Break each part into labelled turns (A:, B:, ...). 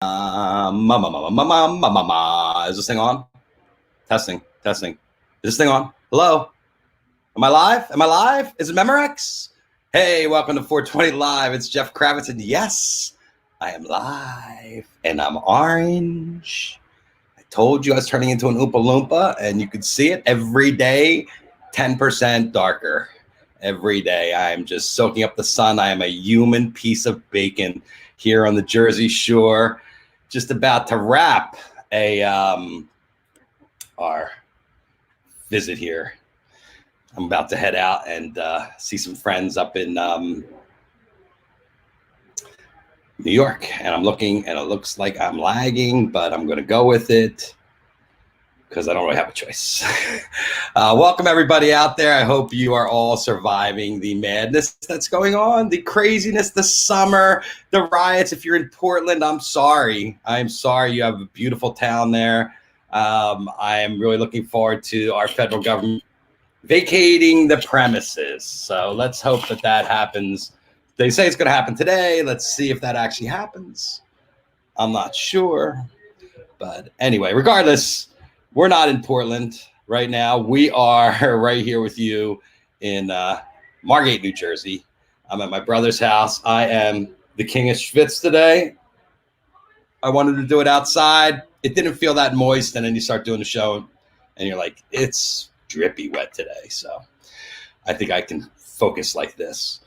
A: Is this thing on? Testing. Is this thing on? Hello? Am I live? Is it Memorex? Hey, welcome to 420 Live. It's Jeff Kravitz, and yes, I am live, and I'm orange. I told you I was turning into an Oompa Loompa, and you could see it every day, 10% darker. Every day, I am just soaking up the sun. I am a human piece of bacon here on the Jersey Shore. Just about to wrap our visit here. I'm about to head out and see some friends up in New York, and I'm looking, and it looks like I'm lagging, but I'm going to go with it because I don't really have a choice. Welcome everybody out there. I hope you are all surviving the madness that's going on, the craziness, the summer, the riots. If you're in Portland, I'm sorry. I'm sorry. You have a beautiful town there. I am really looking forward to our federal government vacating the premises. So let's hope that that happens. They say it's going to happen today. Let's see if that actually happens. I'm not sure. But anyway, regardless, we're not in Portland right now. We are right here with you in Margate, New Jersey. I'm at my brother's house. I am the king of Schwitz today. I wanted to do it outside. It didn't feel that moist, and then you start doing the show, and you're like, it's drippy wet today. So I think I can focus like this.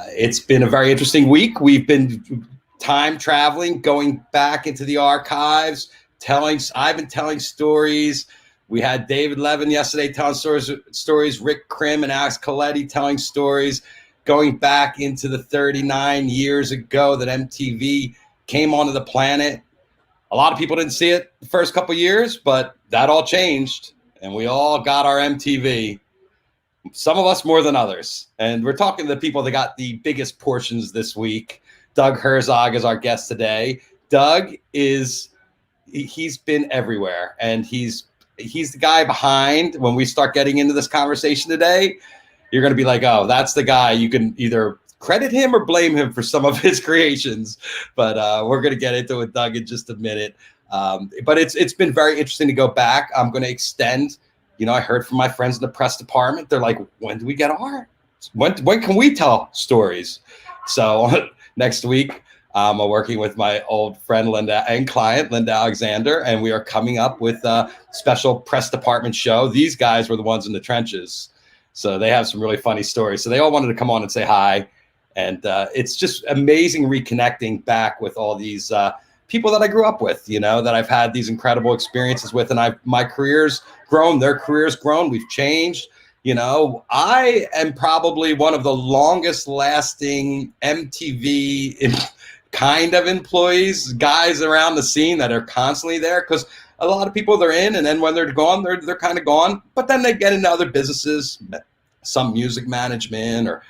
A: It's been a very interesting week. We've been time traveling, going back into the archives, I've been telling stories. We had David Levin yesterday telling stories, Rick Krim and Alex Coletti telling stories, going back into the 39 years ago that MTV came onto the planet. A lot of people didn't see it the first couple years, but that all changed, and we all got our MTV. Some of us more than others. And we're talking to the people that got the biggest portions this week. Doug Herzog is our guest today. Doug he's been everywhere, and he's the guy behind. When we start getting into this conversation today, you're going to be like, oh, that's the guy. You can either credit him or blame him for some of his creations, but we're going to get into it, Doug, in just a minute. But it's been very interesting to go back. I'm going to extend. I heard from my friends in the press department. They're like, when do we get ours? When can we tell stories? So next week, I'm working with my old friend Linda and client Linda Alexander, and we are coming up with a special press department show. These guys were the ones in the trenches, so they have some really funny stories. So they all wanted to come on and say hi, and it's just amazing reconnecting back with all these people that I grew up with, that I've had these incredible experiences with, and my career's grown, their career's grown, we've changed. I am probably one of the longest lasting MTV kind of employees, guys around the scene that are constantly there, because a lot of people they're in, and then when they're gone, they're kind of gone, but then they get into other businesses, some music management, or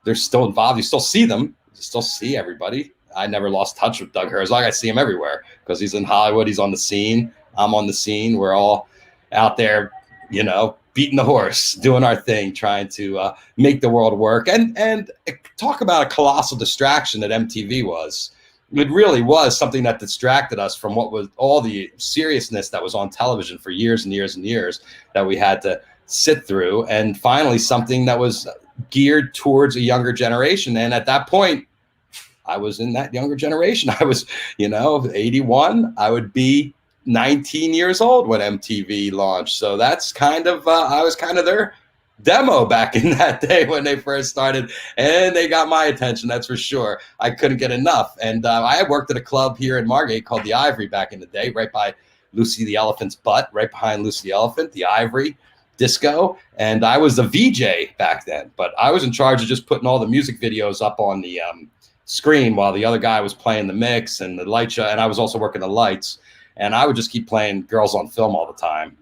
A: they're still involved. You still see them, you still see everybody. I never lost touch with Doug Herzog. I see him everywhere because he's in Hollywood. He's on the scene. I'm on the scene. We're all out there, beating the horse, doing our thing, trying to make the world work. And talk about a colossal distraction that MTV was. It really was something that distracted us from what was all the seriousness that was on television for years and years and years that we had to sit through. And finally, something that was geared towards a younger generation. And at that point, I was in that younger generation. I was, 81. I would be 19 years old when MTV launched. So that's kind of, I was kind of their demo back in that day when they first started, and they got my attention, that's for sure. I couldn't get enough. And I had worked at a club here in Margate called the Ivory back in the day, right by Lucy the Elephant's butt, right behind Lucy the Elephant, the Ivory Disco. And I was the VJ back then, but I was in charge of just putting all the music videos up on the screen while the other guy was playing the mix and the light show, and I was also working the lights, and I would just keep playing Girls on Film all the time,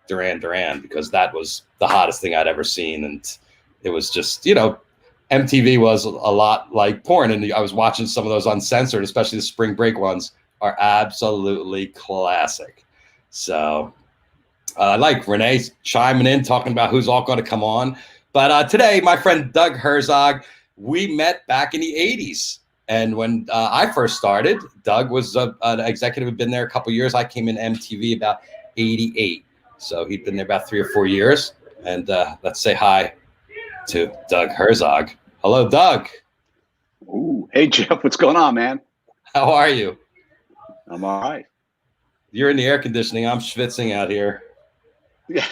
A: Duran, because that was the hottest thing I'd ever seen. And it was just, MTV was a lot like porn, and I was watching some of those uncensored, especially the spring break ones, are absolutely classic. So I like Renee chiming in, talking about who's all going to come on. But today, my friend Doug Herzog, we met back in the 80s. And when I first started, Doug was an executive who'd been there a couple years. I came in MTV about 88. So he'd been there about 3 or 4 years. And let's say hi to Doug Herzog. Hello, Doug.
B: Ooh, hey, Jeff. What's going on, man?
A: How are you?
B: I'm all right.
A: You're in the air conditioning. I'm schwitzing out here.
B: Yeah,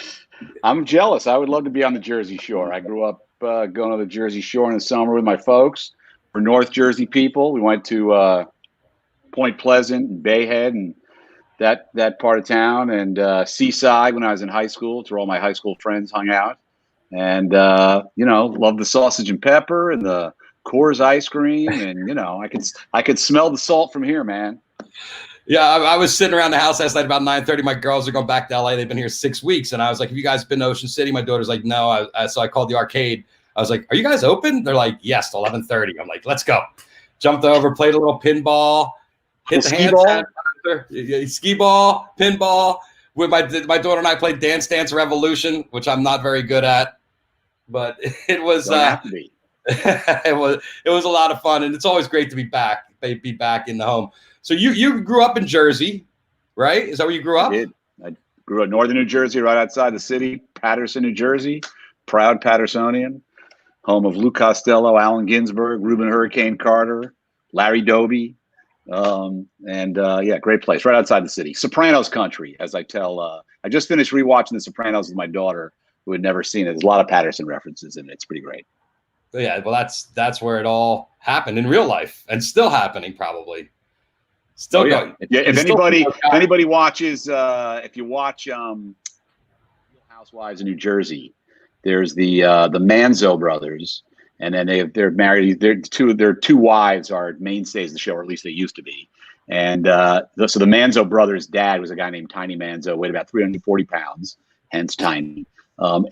B: I'm jealous. I would love to be on the Jersey Shore. I grew up going to the Jersey Shore in the summer with my folks. We're North Jersey people. We went to Point Pleasant and Bay Head and that part of town, and Seaside when I was in high school. It's where all my high school friends hung out. And loved the sausage and pepper and the Coors ice cream, and I could smell the salt from here, man.
A: Yeah, I was sitting around the house last night about 9:30. My girls are going back to LA. They've been here 6 weeks. And I was like, have you guys been to Ocean City? My daughter's like, no. So I called the arcade. I was like, are you guys open? They're like, yes, 11:30. I'm like, let's go. Jumped over, played a little pinball, hit the handstand, ski ball, pinball. With my daughter and I played Dance Dance Revolution, which I'm not very good at. But it was it was a lot of fun. And it's always great to be back in the home. So you grew up in Jersey, right? Is that where you grew up?
B: I did. I grew up in northern New Jersey, right outside the city, Paterson, New Jersey. Proud Pattersonian, home of Lou Costello, Allen Ginsberg, Reuben Hurricane Carter, Larry Doby, great place, right outside the city. Sopranos country, as I tell. I just finished rewatching The Sopranos with my daughter, who had never seen it. There's a lot of Patterson references in it. It's pretty great.
A: Yeah, well, that's where it all happened in real life, and still happening probably. Still going.
B: If anybody watches, if you watch Housewives in New Jersey, there's the Manzo brothers, and then they're married. Their two wives are mainstays of the show, or at least they used to be. And so the Manzo brothers' dad was a guy named Tiny Manzo, weighed about 340 pounds, hence tiny.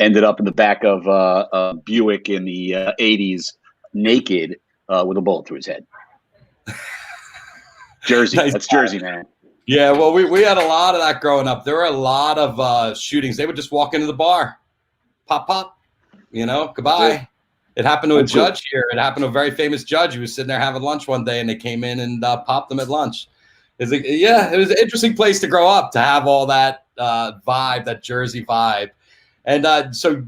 B: Ended up in the back of a Buick in the 80s, naked, with a bullet through his head. Jersey. Nice. That's Jersey, man.
A: Yeah, well, we had a lot of that growing up. There were a lot of shootings. They would just walk into the bar, pop, goodbye. It happened to a judge here. It happened to a very famous judge who was sitting there having lunch one day, and they came in and popped them at lunch. It was an interesting place to grow up, to have all that vibe, that Jersey vibe. And so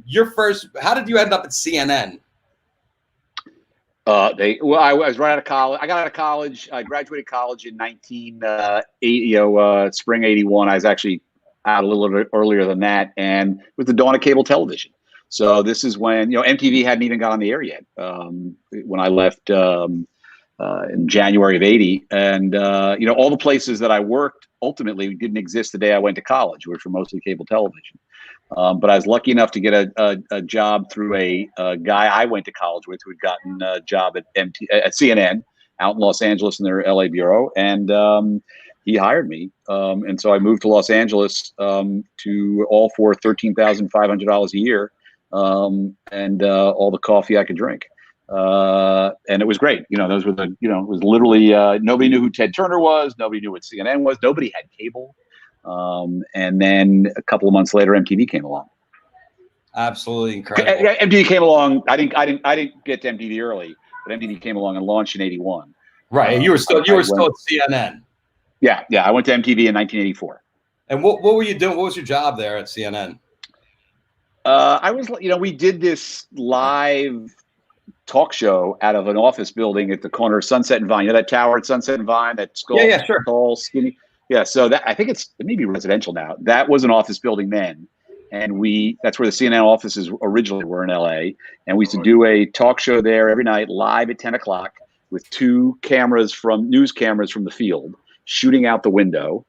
A: how did you end up at CNN?
B: I was right out of college. I got out of college. I graduated college in 1980, spring 81. I was actually out a little bit earlier than that, and with the dawn of cable television. So this is when, MTV hadn't even got on the air yet. When I left in January of 80, and all the places that I worked ultimately didn't exist the day I went to college, which were mostly cable television. But I was lucky enough to get a job through a guy I went to college with, who had gotten a job at CNN out in Los Angeles in their LA bureau, and he hired me. And so I moved to Los Angeles all for $13,500 a year, and all the coffee I could drink. And it was great. Those were it was literally nobody knew who Ted Turner was. Nobody knew what CNN was. Nobody had cable. And then a couple of months later, MTV came along.
A: Absolutely incredible.
B: MTV came along. I didn't get to MTV early, but MTV came along and launched in 81.
A: Right. You were still at CNN.
B: Yeah. I went to MTV in 1984.
A: And what were you doing? What was your job there at CNN?
B: I was, we did this live talk show out of an office building at the corner of Sunset and Vine. That tower at Sunset and Vine, that skull,
A: sure.
B: Tall, skinny. Yeah, so that, I think it may be residential now. That was an office building then, and that's where the CNN offices originally were in LA. And we used to do a talk show there every night, live at 10 o'clock, with two news cameras from the field, shooting out the window,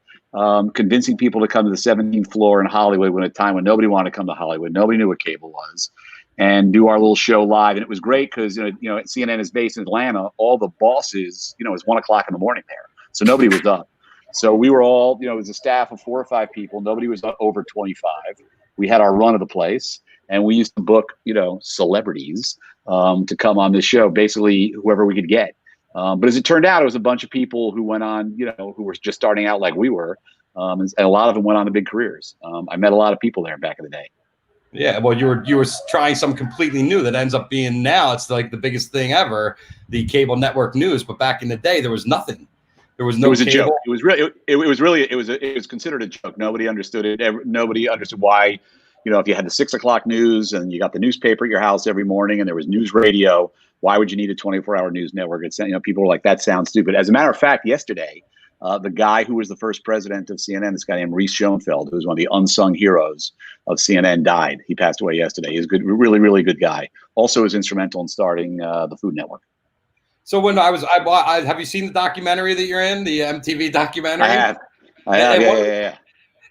B: convincing people to come to the 17th floor in Hollywood when at a time when nobody wanted to come to Hollywood, nobody knew what cable was, and do our little show live. And it was great because CNN is based in Atlanta. All the bosses, it was 1 o'clock in the morning there, so nobody was up. So we were all, it was a staff of 4 or 5 people. Nobody was over 25. We had our run of the place, and we used to book, celebrities to come on this show, basically whoever we could get. But as it turned out, it was a bunch of people who went on, who were just starting out like we were. And a lot of them went on to big careers. I met a lot of people there back in the day.
A: Yeah, well, you were trying something completely new that ends up being now it's like the biggest thing ever, the cable network news. But back in the day, there was nothing. There was no.
B: It was a
A: cable.
B: joke. It was really. It was considered a joke. Nobody understood it. Nobody understood why. You know, if you had the 6 o'clock news and you got the newspaper at your house every morning, and there was news radio, why would you need a 24-hour news network? It's, you know, people were like, that sounds stupid. As a matter of fact, yesterday, the guy who was the first president of CNN, this guy named Reese Schoenfeld, who was one of the unsung heroes of CNN, died. He passed away yesterday. He's a good, really, really good guy. Also was instrumental in starting the Food Network.
A: So when I have you seen the documentary that you're in, the MTV documentary?
B: I have. Yeah.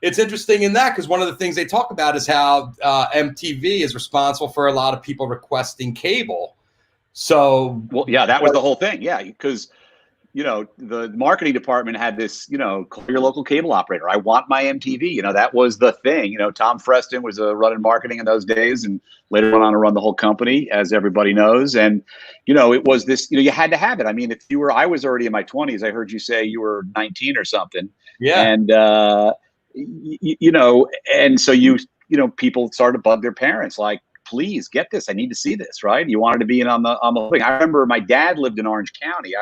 A: It's interesting in that because one of the things they talk about is how MTV is responsible for a lot of people requesting cable. So,
B: well, yeah, that was the whole thing. Yeah, because, you know, the marketing department had this, you know, call your local cable operator. I want my MTV. You know, that was the thing. You know, Tom Freston was running marketing in those days and later went on to run the whole company, as everybody knows. And, you know, it was this, you know, you had to have it. I mean, I was already in my 20s. I heard you say you were 19 or something.
A: Yeah.
B: And, you know, and so you know, people started to bug their parents like, please get this. I need to see this, right? You wanted to be in on the thing. I remember my dad lived in Orange County.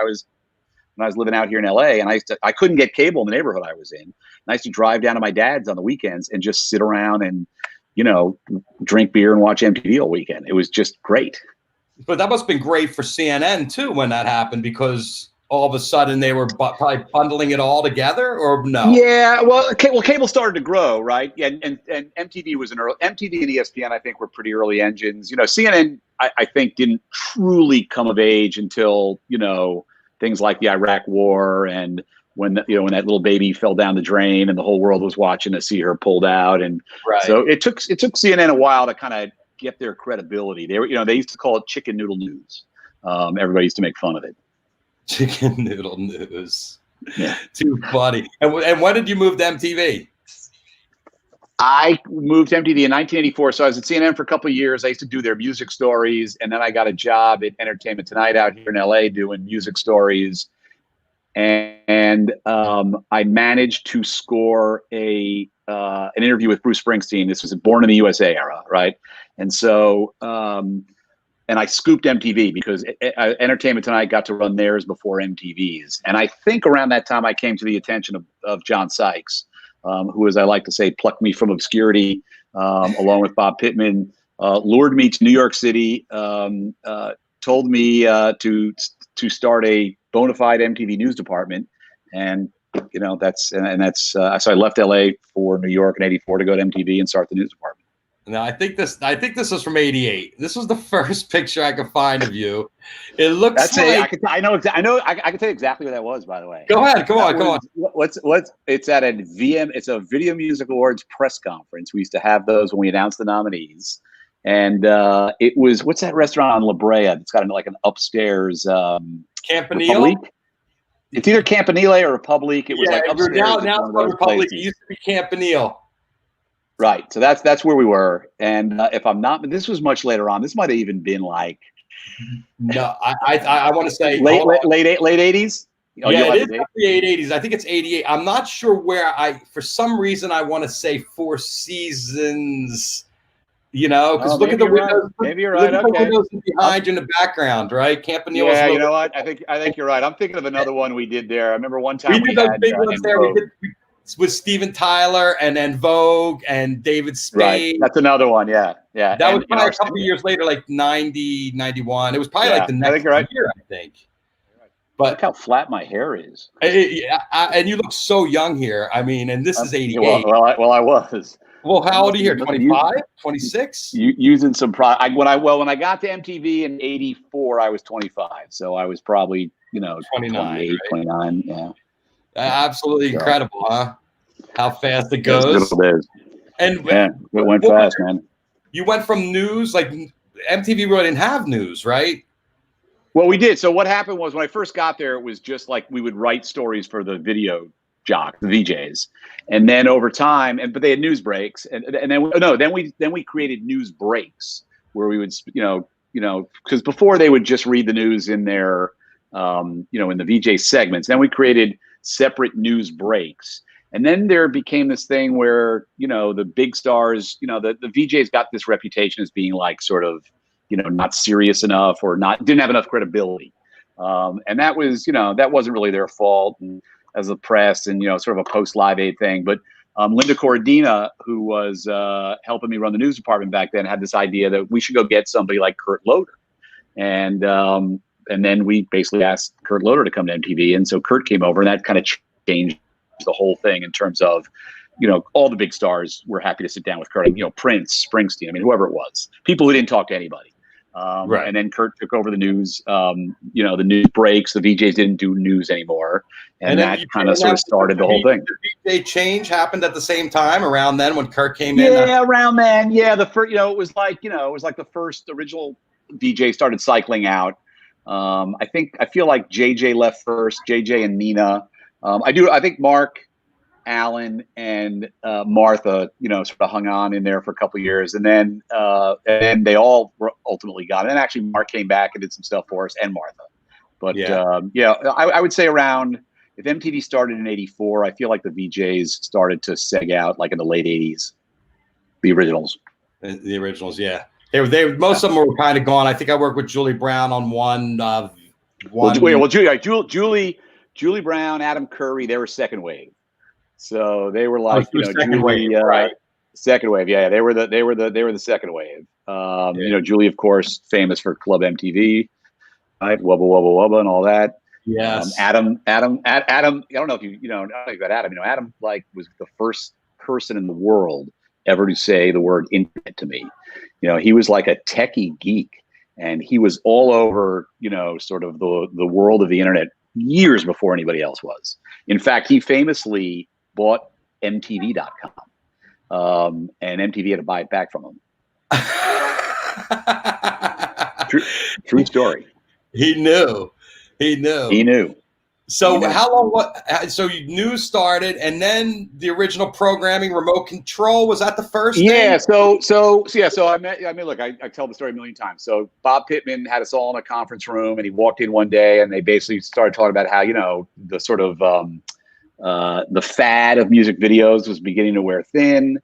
B: When I was living out here in LA, and I couldn't get cable in the neighborhood I was in. And I used to drive down to my dad's on the weekends and just sit around and, you know, drink beer and watch MTV all weekend. It was just great.
A: But that must have been great for CNN too when that happened, because all of a sudden they were probably bundling it all together, or no?
B: Yeah, well, cable started to grow, right? Yeah, and MTV was MTV and ESPN, I think, were pretty early engines. You know, CNN, I think, didn't truly come of age until, you know, things like the Iraq War and when that little baby fell down the drain and the whole world was watching to see her pulled out, and right. So it took CNN a while to kind of get their credibility. They were, you know, they used to call it chicken noodle news. Everybody used to make fun of it.
A: Chicken noodle news. Yeah. Too funny. And when did you move to MTV?
B: I moved to MTV in 1984. So I was at CNN for a couple of years. I used to do their music stories. And then I got a job at Entertainment Tonight out here in LA doing music stories. And I managed to score an interview with Bruce Springsteen. This was a Born in the USA era, right? And so and I scooped MTV because Entertainment Tonight got to run theirs before MTV's. And I think around that time I came to the attention of John Sykes, who, as I like to say, plucked me from obscurity, along with Bob Pittman, lured me to New York City, told me to start a bona fide MTV news department. And, you know, so I left LA for New York in '84 to go to MTV and start the news department.
A: Now, I think this is from '88. This was the first picture I could find of you. It looks
B: I can tell you exactly what that was, by the way.
A: Go ahead. Come on.
B: It's at a it's a Video Music Awards press conference. We used to have those when we announced the nominees. And it was, what's that restaurant on La Brea? It's got like an upstairs
A: Campanile?
B: Republique? It's either Campanile or Republique. It was like upstairs.
A: Now it's Republique. It used to be Campanile.
B: Right. So that's where we were. And if I'm not, this was much later on. This might have even been like,
A: no, I want to say
B: late 80s.
A: Oh, yeah, it is the late 80s. I think it's 88. I'm not sure where for some reason I want to say Four Seasons, you know, because look at the windows.
B: Right. Maybe you're right. Okay.
A: The windows behind you in the background, right? Campanile.
B: Yeah, you know what? I think you're right. I'm thinking of another one we did there. I remember one time
A: we did those big ones there. We did with Steven Tyler and then Vogue and David Spade.
B: Right. That's another one. Yeah. Yeah.
A: That was probably a couple of years later, like 90, 91. It was probably like the next year, I think. But
B: look how flat my hair is.
A: And you look so young here. I mean, and this is 88.
B: Well, I was.
A: Well, how old are you here? 25, 26?
B: Using some when I got to MTV in '84, I was 25. So I was probably, 29, 28, right? 29. Yeah.
A: Absolutely incredible, huh? How fast it goes.
B: And it went fast, man.
A: You went from news, like MTV really didn't have news, right?
B: Well, we did. So what happened was when I first got there, it was just like we would write stories for the video jock, the VJs, and then over time, but they had news breaks, and then we created news breaks where we would, because before they would just read the news in their, in the VJ segments. Then we created separate news breaks, And then there became this thing where, the big stars, the VJs got this reputation as being like sort of, not serious enough or didn't have enough credibility. And that was, that wasn't really their fault, and as a press and, sort of a post Live Aid thing. But Linda Corradina, who was helping me run the news department back then, had this idea that we should go get somebody like Kurt Loder. And then we basically asked Kurt Loder to come to MTV. And so Kurt came over, and that kind of changed the whole thing in terms of, all the big stars were happy to sit down with Kurt, Prince, Springsteen, I mean, whoever it was, people who didn't talk to anybody. Right. And then Kurt took over the news, the news breaks, the VJs didn't do news anymore. And that kind of sort of started the whole thing.
A: The VJ change happened at the same time around then when Kurt came in.
B: Yeah, around then. Yeah. The first, it was like the first original VJ started cycling out. I feel like JJ left first, JJ and Nina. I think Mark, Alan, and Martha, sort of hung on in there for a couple of years, and then they all were ultimately gone. And actually, Mark came back and did some stuff for us, and Martha. But I would say around, if MTV started in '84, I feel like the VJs started to seg out like in the late '80s. The originals.
A: The originals, yeah. They most of them were kind of gone. I think I worked with Julie Brown on one. Julie Brown, Adam Curry, they were second wave. So they were like,
B: second wave, right? Second wave, yeah. They were the second wave. Julie, of course, famous for Club MTV, right? Wubba Wubba Wubba and all that.
A: Yes.
B: Adam. I don't know if you know about Adam. Adam was the first person in the world ever to say the word internet to me. He was like a techie geek, and he was all over, sort of the world of the internet years before anybody else was. In fact, he famously bought MTV.com, and MTV had to buy it back from him. True story.
A: He knew. So how long? So news started, and then the original programming, remote control, was that the first thing?
B: Yeah. So look, I tell the story a million times. So Bob Pittman had us all in a conference room, and he walked in one day, and they basically started talking about how the sort of the fad of music videos was beginning to wear thin.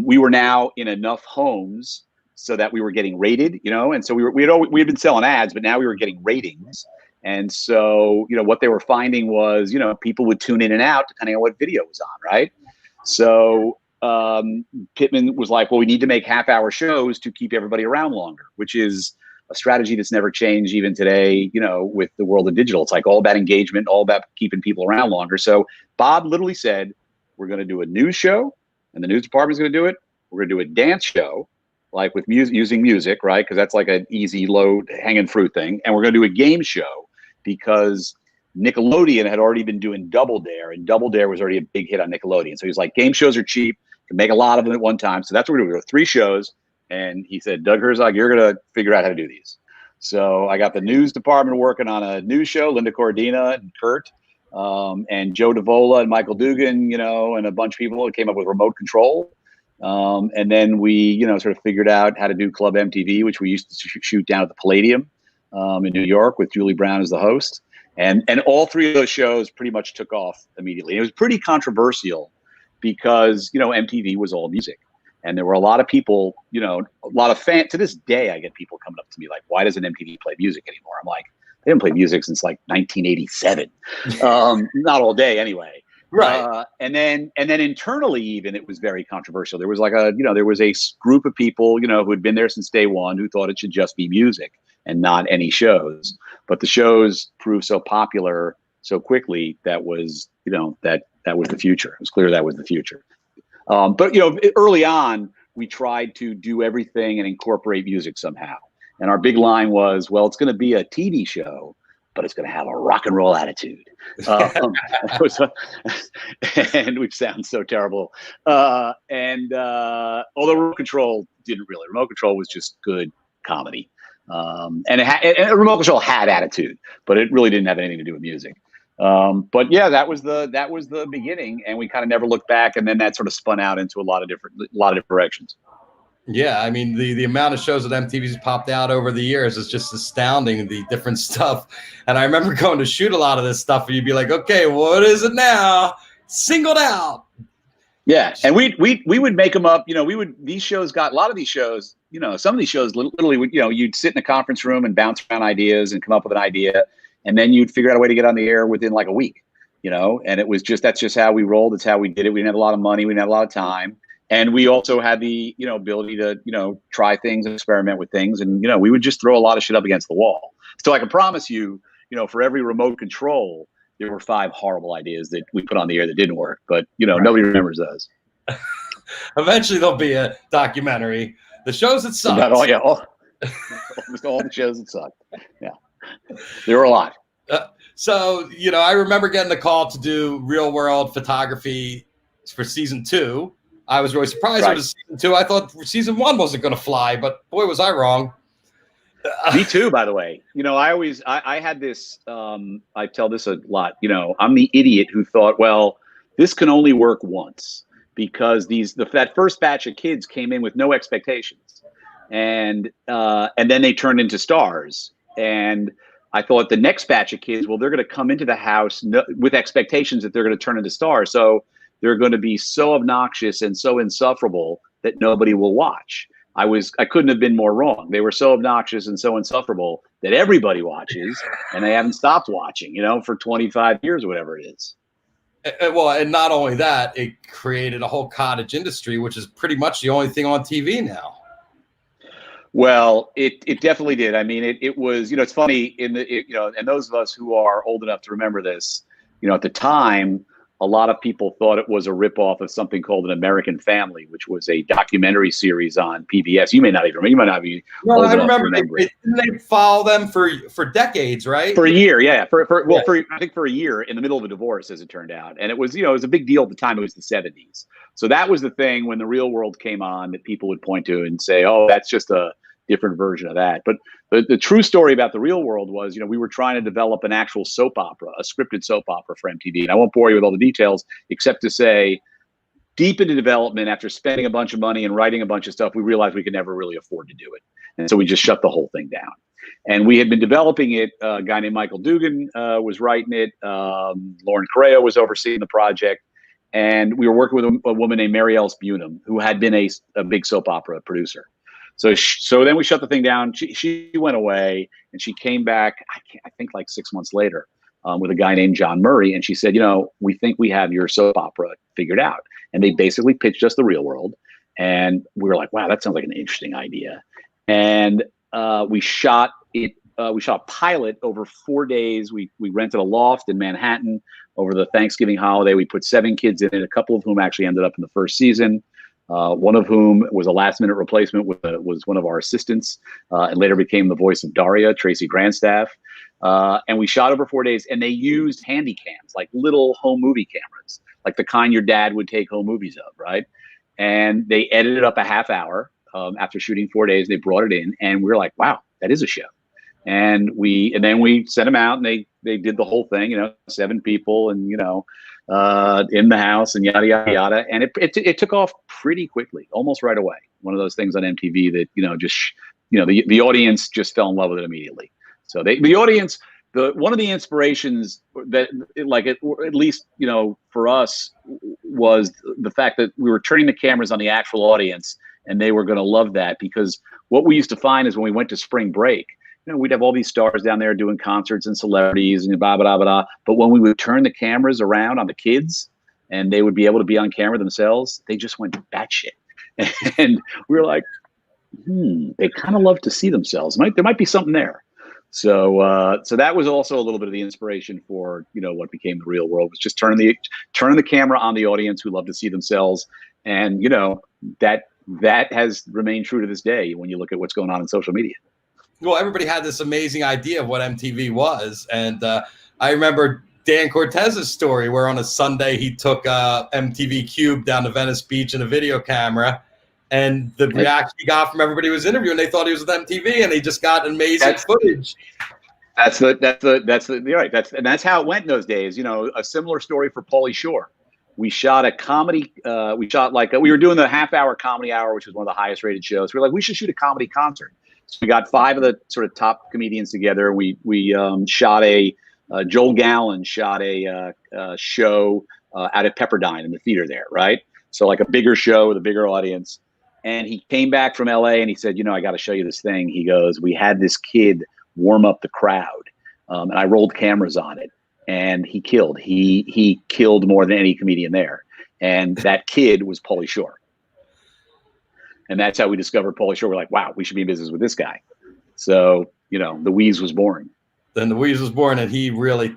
B: We were now in enough homes so that we were getting rated, and so we had been selling ads, but now we were getting ratings. And so, what they were finding was, people would tune in and out depending on what video was on, right? So Pittman was like, well, we need to make half-hour shows to keep everybody around longer, which is a strategy that's never changed even today, with the world of digital. It's like all about engagement, all about keeping people around longer. So Bob literally said, we're going to do a news show, and the news department's going to do it. We're going to do a dance show, like with using music, right? Because that's like an easy, low hanging fruit thing. And we're going to do a game show, because Nickelodeon had already been doing Double Dare, and Double Dare was already a big hit on Nickelodeon. So he's like, game shows are cheap, can make a lot of them at one time. So that's what we're going to do. 3 shows. And he said, Doug Herzog, you're going to figure out how to do these. So I got the news department working on a news show, Linda Corradina and Kurt, and Joe Davola and Michael Dugan, and a bunch of people that came up with remote control. And then we, sort of figured out how to do Club MTV, which we used to shoot down at the Palladium in New York with Julie Brown as the host. And all 3 of those shows pretty much took off immediately. It was pretty controversial because, MTV was all music. And there were a lot of people, a lot of fans. To this day, I get people coming up to me like, why doesn't MTV play music anymore? I'm like, they haven't played music since like 1987. Not all day anyway.
A: Right.
B: And then internally, even, it was very controversial. There was like there was a group of people, who had been there since day one, who thought it should just be music and not any shows. But the shows proved so popular so quickly that was, that was the future. It was clear that was the future. But early on, we tried to do everything and incorporate music somehow. And our big line was, well, it's going to be a TV show, but it's going to have a rock and roll attitude. And which sounds so terrible. Although Remote Control didn't really. Remote Control was just good comedy. And Remote Control had attitude, but it really didn't have anything to do with music. But yeah, that was the beginning, and we kind of never looked back. And then that sort of spun out into a lot of different directions.
A: Yeah, I mean, the amount of shows that MTV's popped out over the years is just astounding, the different stuff. And I remember going to shoot a lot of this stuff, and you'd be like, okay, what is it now? singled out.
B: Yeah, and we would make them up. These shows got a lot of these shows. Some of these shows literally would. You'd sit in a conference room and bounce around ideas and come up with an idea, and then you'd figure out a way to get on the air within like a week. And it was that's just how we rolled. It's how we did it. We didn't have a lot of money. We didn't have a lot of time, and we also had the ability to try things and experiment with things, and we would just throw a lot of shit up against the wall. So I can promise you, for every remote control, there were 5 horrible ideas that we put on the air that didn't work, but
A: right.
B: Nobody remembers those.
A: Eventually there'll be a documentary, the shows that sucked.
B: All the shows that sucked. Yeah, there were a lot.
A: So I remember getting the call to do real world photography for season 2. I was really surprised it was season 2. I thought season 1 wasn't going to fly, but boy, was I wrong.
B: Me too, by the way. I had this, I tell this a lot, I'm the idiot who thought, well, this can only work once because that first batch of kids came in with no expectations. And then they turned into stars. And I thought the next batch of kids, well, they're going to come into the house with expectations that they're going to turn into stars. So they're going to be so obnoxious and so insufferable that nobody will watch. I couldn't have been more wrong. They were so obnoxious and so insufferable that everybody watches, and they haven't stopped watching, for 25 years or whatever it is.
A: Well, and not only that, it created a whole cottage industry, which is pretty much the only thing on TV now.
B: Well, it definitely did. I mean, it was, it's funny and those of us who are old enough to remember this, at the time, a lot of people thought it was a ripoff of something called An American Family, which was a documentary series on PBS. You may not even remember. You might not be old enough to remember it.
A: Didn't they follow them for decades, right?
B: For a year, yeah. I think for a year in the middle of a divorce, as it turned out. And it was, it was a big deal at the time. It was the 70s. So that was the thing when The Real World came on that people would point to and say, oh, that's just a different version of that. But the true story about The Real World was, we were trying to develop an actual soap opera, a scripted soap opera for MTV. And I won't bore you with all the details, except to say, deep into development, after spending a bunch of money and writing a bunch of stuff, we realized we could never really afford to do it. And so we just shut the whole thing down. And we had been developing it. A guy named Michael Dugan was writing it. Lauren Correa was overseeing the project. And we were working with a woman named Mary Ellis Bunham, who had been a big soap opera producer. So then we shut the thing down. She went away, and she came back, I think like 6 months later, with a guy named John Murray. And she said, we think we have your soap opera figured out. And they basically pitched us The Real World. And we were like, wow, that sounds like an interesting idea. And we shot it. We shot a pilot over 4 days. We rented a loft in Manhattan over the Thanksgiving holiday. We put 7 kids in it, a couple of whom actually ended up in the first season. One of whom was a last-minute replacement was one of our assistants, and later became the voice of Daria, Tracy Grandstaff. And we shot over 4 days, and they used handy cams, like little home movie cameras, like the kind your dad would take home movies of, right? And they edited up a half hour after shooting 4 days. They brought it in, and we were like, wow, that is a show. And then we sent them out, and they did the whole thing, 7 people, and in the house, and yada yada yada, and it took off pretty quickly, almost right away. One of those things on MTV that the audience just fell in love with it immediately. So the audience, one of the inspirations that at least for us was the fact that we were turning the cameras on the actual audience, and they were going to love that, because what we used to find is when we went to spring break, we'd have all these stars down there doing concerts and celebrities and blah, blah, blah, blah. But when we would turn the cameras around on the kids and they would be able to be on camera themselves, they just went batshit. And we were like, they kind of love to see themselves. There might be something there. So that was also a little bit of the inspiration for, what became The Real World, was just turning the camera on the audience who love to see themselves. And, that has remained true to this day when you look at what's going on in social media.
A: Well, everybody had this amazing idea of what MTV was. And I remember Dan Cortez's story where on a Sunday he took MTV Cube down to Venice Beach in a video camera. And the reaction he got from everybody who was interviewing, they thought he was with MTV, and he just got amazing footage.
B: That's how it went in those days. A similar story for Pauly Shore. We shot a comedy. We were doing the half-hour comedy hour, which was one of the highest-rated shows. We were like, we should shoot a comedy concert. So we got 5 of the sort of top comedians together. We shot Joel Gallen shot a show out at Pepperdine in the theater there, right? So like a bigger show with a bigger audience. And he came back from LA and he said, you know, I got to show you this thing. He goes, we had this kid warm up the crowd, and I rolled cameras on it, and he killed. He killed more than any comedian there. And that kid was Pauly Shore. And that's how we discovered Pauly Shore. We're like, wow, we should be in business with this guy. So, you know, the Wheeze was born.
A: Then the Wheeze was born, and he really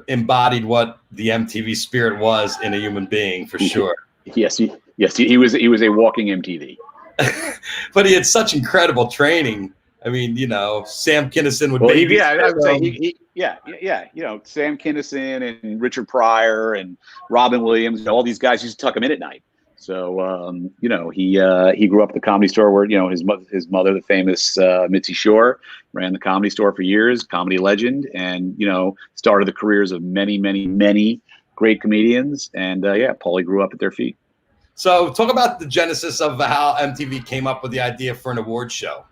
A: embodied what the MTV spirit was in a human being, for sure.
B: Yes, he was a walking MTV.
A: But he had such incredible training. I mean, you know, Sam Kinison would be.
B: Yeah, I would say yeah. You know, Sam Kinison and Richard Pryor and Robin Williams, all these guys used to tuck him in at night. So, you know, he grew up at the Comedy Store where, you know, his mother, the famous Mitzi Shore, ran the Comedy Store for years, comedy legend, and, you know, started the careers of many, many, many great comedians. And yeah, Pauly grew up at their feet.
A: So talk about the genesis of how MTV came up with the idea for an award show.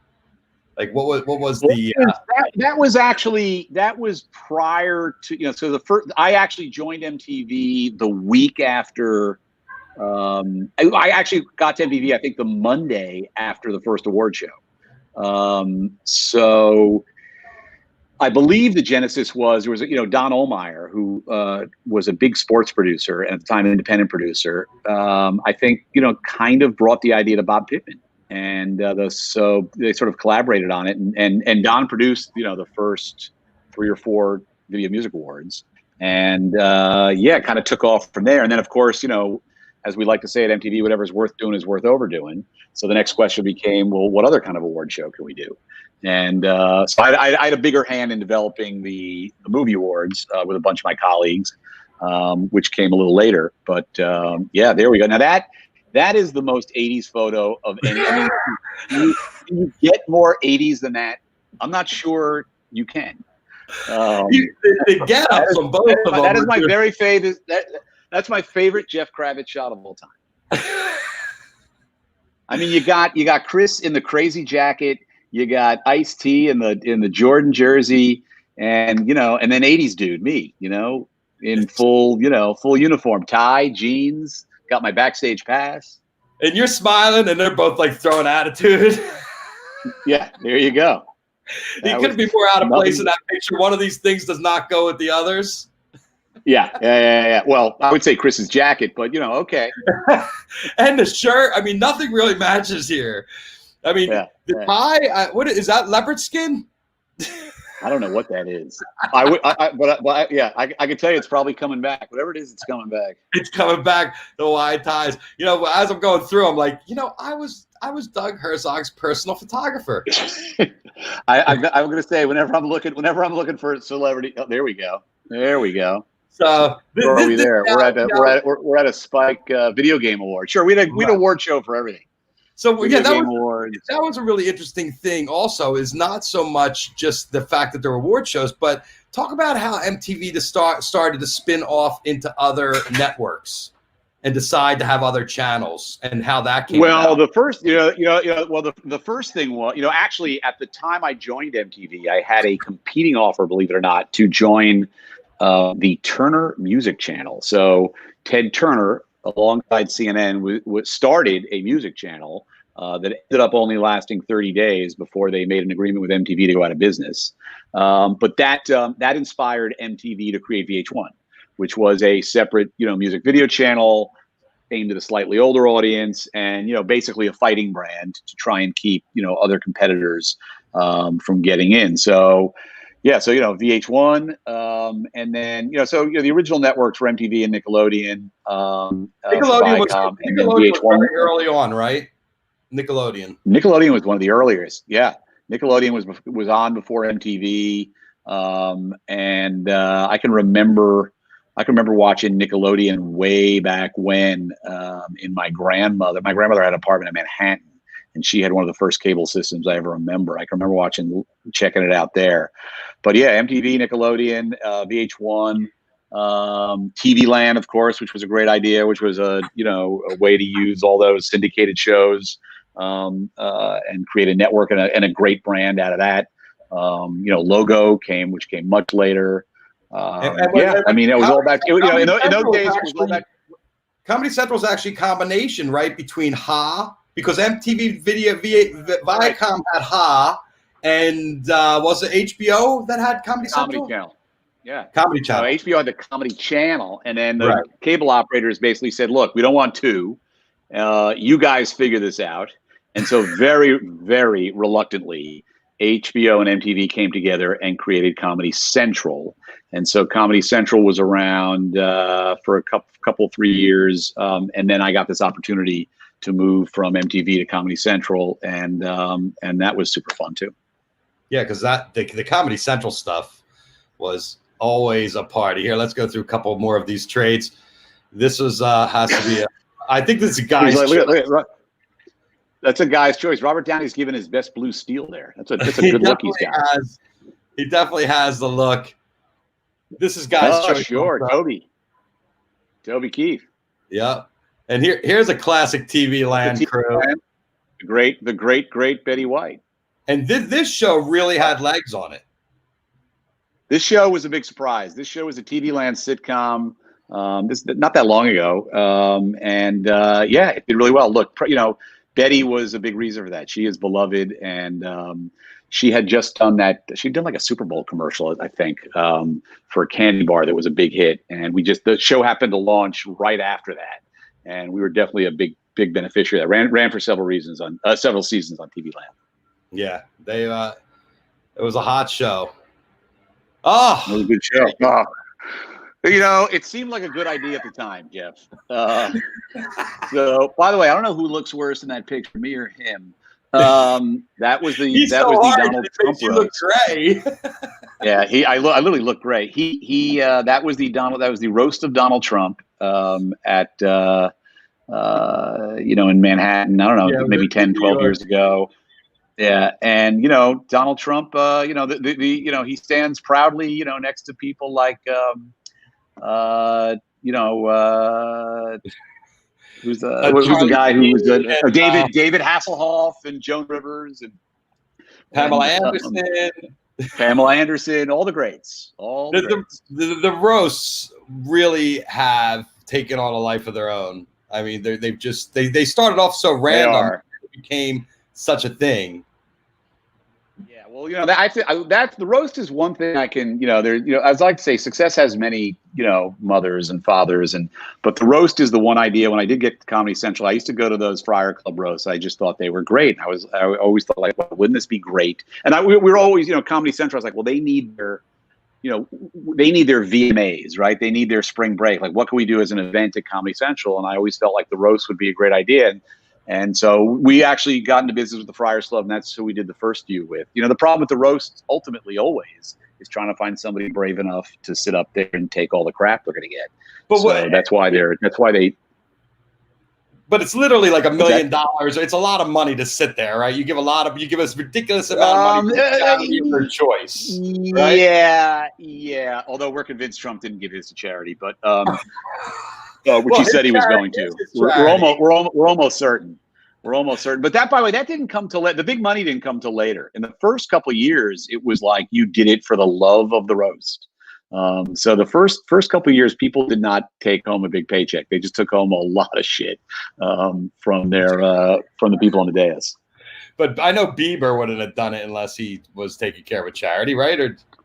A: Like what was the
B: that was prior to, you know, so the first, I actually joined MTV the week after. I actually got to MTV, I think, the Monday after the first award show. So I believe the genesis was, there was, you know, Don Ohlmeyer, who was a big sports producer and at the time an independent producer. I think, you know, kind of brought the idea to Bob Pittman, and so they sort of collaborated on it. And Don produced, you know, the first 3 or 4 Video Music Awards, and yeah, kind of took off from there. And then, of course, you know, as we like to say at MTV, whatever's worth doing is worth overdoing. So the next question became, well, what other kind of award show can we do? And so I had a bigger hand in developing the movie awards with a bunch of my colleagues, which came a little later. But yeah, there we go. Now that is the most 80s photo of any. I mean, you get more 80s than that? I'm not sure you can.
A: The get-ups on both of them.
B: That is my very favorite. That's my favorite Jeff Kravitz shot of all time. I mean, you got Chris in the crazy jacket, you got Ice-T in the Jordan jersey, and, you know, and then 80s dude, me, you know, in full uniform, tie, jeans, got my backstage pass.
A: And you're smiling, and they're both like throwing attitude.
B: Yeah, there you go.
A: He couldn't be more out of place in that picture. One of these things does not go with the others.
B: Yeah. Well, I would say Chris's jacket, but, you know, okay.
A: And the shirt. I mean, nothing really matches here. I mean, the tie. What is that? Leopard skin?
B: I don't know what that is. I can tell you it's probably coming back. Whatever it is, it's coming back.
A: It's coming back. The wide ties. You know, as I'm going through, I'm like, you know, I was Doug Herzog's personal photographer.
B: I'm going to say whenever I'm looking for a celebrity. Oh, there we go. So where are we there? We're at a Spike video game award. Sure, we had an award show for everything.
A: So yeah, that was a really interesting thing. Also, is not so much just the fact that there were award shows, but talk about how MTV started to spin off into other networks and decide to have other channels, and how that came.
B: Well,
A: about.
B: the first, the first thing was, you know, actually at the time I joined MTV, I had a competing offer, believe it or not, to join the Turner Music Channel. So Ted Turner, alongside CNN, started a music channel that ended up only lasting 30 days before they made an agreement with MTV to go out of business. But that inspired MTV to create VH1, which was a separate, you know, music video channel aimed at a slightly older audience, and, you know, basically a fighting brand to try and keep, you know, other competitors from getting in. So yeah, so, you know, VH1, and then, you know, so, you know, the original networks were MTV and Nickelodeon.
A: Viacom,
B: Nickelodeon
A: was very early on, right? Nickelodeon
B: was one of the earliest. Yeah, Nickelodeon was on before MTV, and I can remember watching Nickelodeon way back when. In my grandmother had an apartment in Manhattan, and she had one of the first cable systems I ever remember. I can remember checking it out there. But yeah, MTV, Nickelodeon, VH1, TV Land, of course, which was a great idea, which was a way to use all those syndicated shows and create a network and a great brand out of that. Logo which came much later. Yeah, I mean, it was all about, in those days, it was all about.
A: Comedy Central is actually a combination, right, between because MTV Viacom had and was it HBO that had Comedy Central?
B: Comedy Channel. Yeah.
A: Comedy Channel.
B: No, HBO had the Comedy Channel, and then the cable operators basically said, look, we don't want two. You guys figure this out. And so very, very reluctantly, HBO and MTV came together and created Comedy Central. And so Comedy Central was around for a couple 3 years. And then I got this opportunity to move from MTV to Comedy Central. And that was super fun too.
A: Yeah, because the Comedy Central stuff was always a party. Here, let's go through a couple more of these trades. This was has to be I think this is a guy's choice.
B: That's a guy's choice. Robert Downey's given his best blue steel there. That's a good look he's got.
A: He definitely has the look. This is guy's choice.
B: Sure, Toby Keith.
A: Yeah, and here's a classic TV land crew.
B: The great Betty White.
A: And this show really had legs on it.
B: This show was a big surprise. This show was a TV Land sitcom. This not that long ago, yeah, it did really well. Look, Betty was a big reason for that. She is beloved, and she had just done that. She'd done like a Super Bowl commercial, I think, for a candy bar that was a big hit, and the show happened to launch right after that, and we were definitely a big beneficiary of that. Ran for several seasons on TV Land.
A: Yeah, it was a hot show. Oh,
B: it was a good show. Oh. It seemed like a good idea at the time, Jeff. So, by the way, I don't know who looks worse in that picture, me or him. That was the Donald Trump roast.
A: Look gray.
B: Yeah, I literally look great. That was the roast of Donald Trump at in Manhattan. I don't know, maybe 10, 12 years ago. Yeah, and Donald Trump, he stands proudly, next to people like who's the guy who was David Hasselhoff and Joan Rivers and
A: Pamela
B: Anderson, all the greats.
A: The roasts really have taken on a life of their own. I mean, they started off so random, it became such a thing.
B: Yeah, well, that's the roast is one thing I can, as I like to say, success has many, mothers and fathers, but the roast is the one idea. When I did get to Comedy Central, I used to go to those Friar Club roasts. I just thought they were great. I always thought, like, well, wouldn't this be great? And we were always, Comedy Central. I was like, well, they need their VMAs, right? They need their spring break. Like, what can we do as an event at Comedy Central? And I always felt like the roast would be a great idea. And so we actually got into business with the Friars Club, and that's who we did the first few with. The problem with the roast ultimately always is trying to find somebody brave enough to sit up there and take all the crap they're going to get. But that's why they.
A: But it's literally like $1 million. It's a lot of money to sit there, right? You give us ridiculous amount of money for choice. Right?
B: Yeah. Although we're convinced Trump didn't give his to charity, but. Which he said he was going to. We're almost certain. We're almost certain. But that, by the way, that didn't come till the big money didn't come till later. In the first couple of years, it was like you did it for the love of the roast. So the first couple of years, people did not take home a big paycheck. They just took home a lot of shit from the people on the dais.
A: But I know Bieber wouldn't have done it unless he was taking care of a charity, right?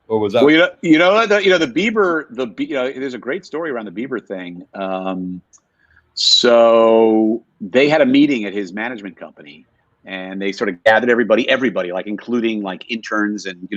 A: Or was that?
B: Well, the Bieber, there's a great story around the Bieber thing. So they had a meeting at his management company, and they sort of gathered everybody, like including like interns and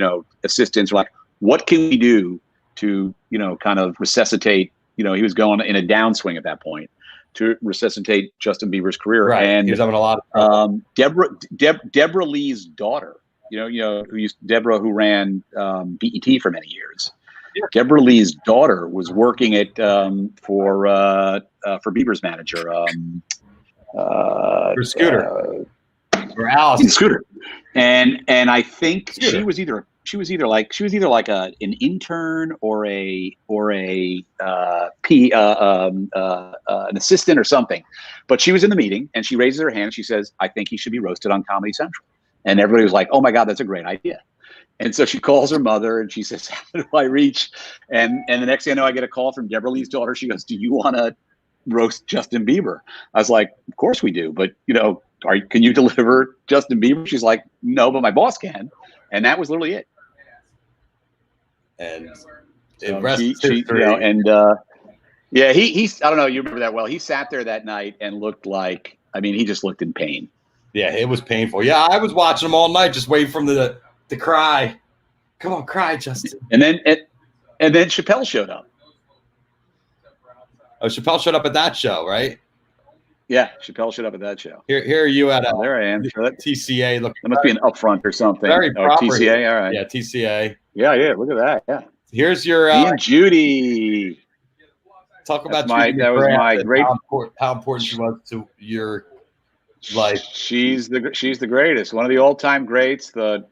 B: assistants, were like, what can we do to kind of resuscitate? He was going in a downswing at that point, to resuscitate Justin Bieber's career.
A: Right.
B: And
A: he was having a lot of
B: Deborah Lee's daughter. Deborah, who ran BET for many years. Yeah. Deborah Lee's daughter was working at for Bieber's manager,
A: for Scooter, or Allison
B: Scooter, and I think Scooter. she was either like an intern or an assistant or something, but she was in the meeting and she raises her hand. She says, "I think he should be roasted on Comedy Central." And everybody was like, "Oh my God, that's a great idea." And so she calls her mother and she says, how do I reach? And the next thing I know, I get a call from Deborah Lee's daughter. She goes, do you want to roast Justin Bieber? I was like, of course we do. But, can you deliver Justin Bieber? She's like, no, but my boss can. And that was literally it.
A: And
B: so he's, I don't know, you remember that well. He sat there that night and looked like, he just looked in pain.
A: Yeah, it was painful. Yeah, I was watching him all night, just waiting for him to cry. Come on, cry, Justin.
B: And then Chappelle showed up.
A: Oh, Chappelle showed up at that show, right?
B: Yeah, Chappelle showed up at that show.
A: Here are you at
B: there I am.
A: TCA. Look,
B: that must be an upfront or something.
A: Very proper.
B: TCA, all right.
A: Yeah, TCA.
B: Yeah, look at that. Yeah.
A: Here's your
B: me and Judy.
A: Talk about
B: that was my great.
A: How important she was to your life.
B: She's the greatest. One of the all-time greats. The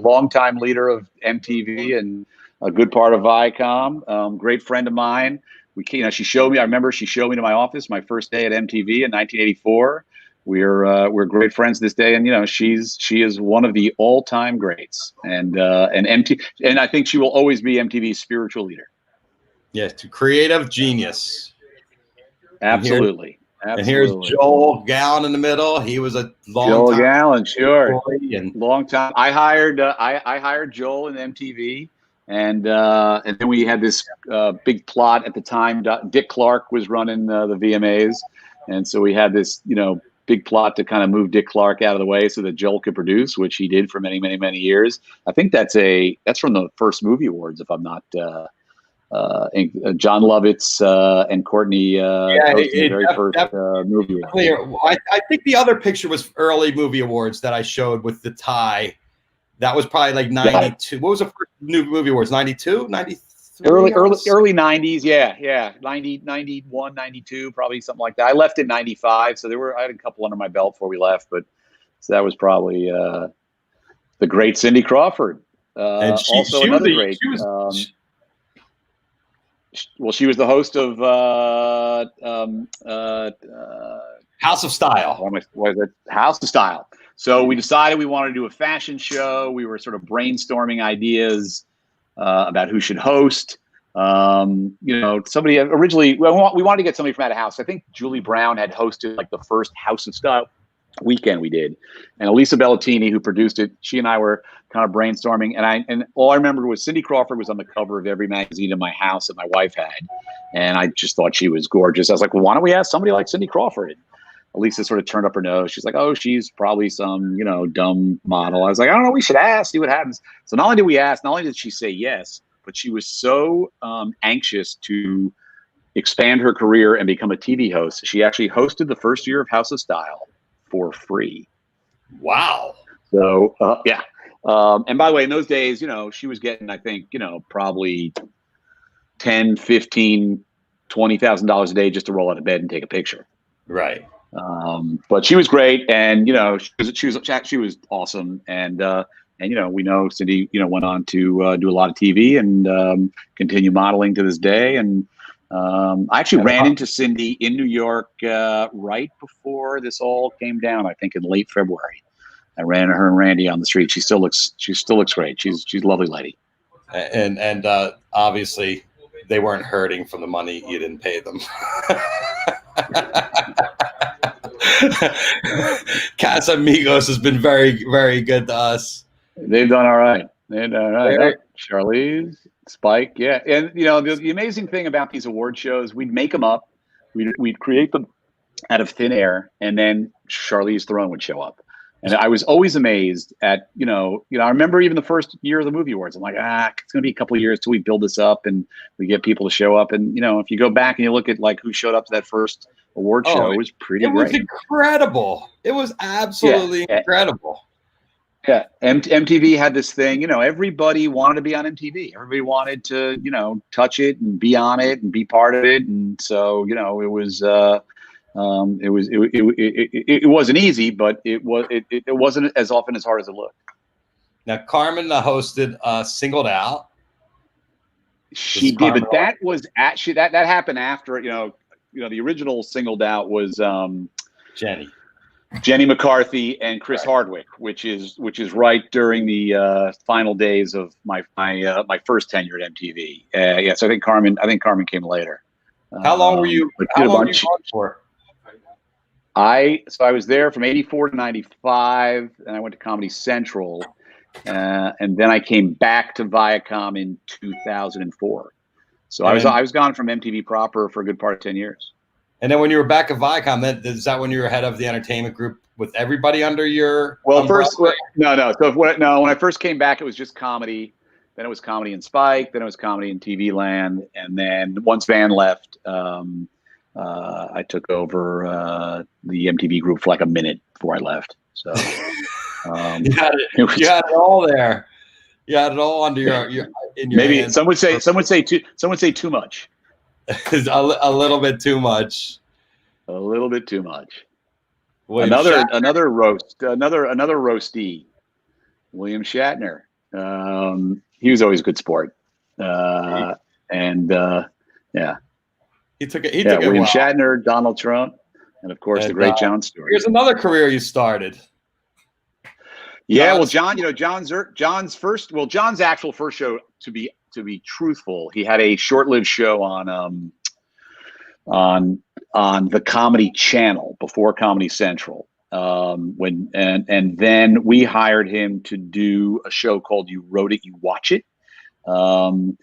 B: longtime leader of MTV and a good part of Viacom. Great friend of mine. She showed me. I remember she showed me to my office my first day at MTV in 1984. We're great friends this day, and she is one of the all-time greats, and I think she will always be MTV's spiritual leader.
A: Yes, creative genius.
B: Absolutely.
A: And here's Joel Gallen in the middle. He was a
B: Joel Gallen, sure,
A: and
B: long time. I hired Joel in MTV. And then we had this big plot at the time. Dick Clark was running the VMAs, and so we had this big plot to kind of move Dick Clark out of the way so that Joel could produce, which he did for many, many, many years. I think that's from the first movie awards, if I'm not. John Lovitz and Courtney hosting the very first movie awards.
A: I think the other picture was early movie awards that I showed with the tie. That was probably like 92. What was the first new movie awards? 92, 93?
B: Early 90s. Yeah. 90, 91, 92, probably something like that. I left in 95. So I had a couple under my belt before we left, but so that was probably the great Cindy Crawford.
A: And
B: also another great. She was the host of
A: House of Style.
B: What is it? House of Style. So we decided we wanted to do a fashion show. We were sort of brainstorming ideas about who should host. Somebody originally, we wanted to get somebody from out of house. I think Julie Brown had hosted like the first House of Style weekend we did. And Elisa Bellatini, who produced it, she and I were kind of brainstorming. And all I remember was Cindy Crawford was on the cover of every magazine in my house that my wife had. And I just thought she was gorgeous. I was like, well, why don't we ask somebody like Cindy Crawford? Elisa sort of turned up her nose. She's like, oh, she's probably some, dumb model. I was like, I don't know. We should ask, see what happens. So not only did we ask, not only did she say yes, but she was so anxious to expand her career and become a TV host. She actually hosted the first year of House of Style for free.
A: Wow.
B: So, yeah. And by the way, in those days, she was getting, I think, probably $10, $15, $20,000 a day just to roll out of bed and take a picture.
A: Right.
B: But she was great, and she was awesome, and we know Cindy went on to do a lot of TV and continue modeling to this day. And I actually ran into Cindy in New York right before this all came down. I think in late February, I ran into her and Randy on the street. She still looks great. She's a lovely lady.
A: And obviously they weren't hurting from the money you didn't pay them. Casamigos has been very, very good to us.
B: They've done all right. Charlize, Spike, yeah. And the amazing thing about these award shows, we'd make them up, we'd create them out of thin air, and then Charlize Theron would show up. And I was always amazed at, I remember even the first year of the movie awards. I'm like, it's going to be a couple of years till we build this up and we get people to show up. And, if you go back and you look at like who showed up to that first award show, it was pretty great.
A: It was incredible. It was absolutely incredible.
B: Yeah. MTV had this thing, everybody wanted to be on MTV. Everybody wanted to, touch it and be on it and be part of it. And so, it was, it wasn't easy, but it wasn't as often as hard as it looked.
A: Now, Carmen hosted Singled Out.
B: She did, but that was actually that happened after, the original Singled Out was
A: Jenny.
B: Jenny McCarthy and Chris Hardwick, which is right during the final days of my first tenure at MTV. Yes, I think Carmen came later.
A: How long were you? How long were you gone for?
B: I was there from '84 to '95, and I went to Comedy Central, and then I came back to Viacom in 2004. So I was gone from MTV proper for a good part of 10 years.
A: And then when you were back at Viacom, is that when you were head of the entertainment group with everybody under your umbrella?
B: No. So when I first came back, it was just comedy. Then it was comedy in Spike. Then it was comedy in TV Land. And then once Van left, I took over the MTV group for like a minute before I left. So
A: you had it all there. You had it all under your
B: maybe
A: hands.
B: Some would say too much.
A: a little bit too much.
B: A little bit too much.
A: William
B: another roastee. William Shatner. He was always a good sport. Yeah.
A: He took it.
B: William Shatner, Donald Trump, and of course the great Jon Stewart.
A: Here's another career you started.
B: Yeah, well, John, John's actual first show, to be truthful, he had a short-lived show on the Comedy Channel before Comedy Central. And then we hired him to do a show called You Wrote It, You Watch It. And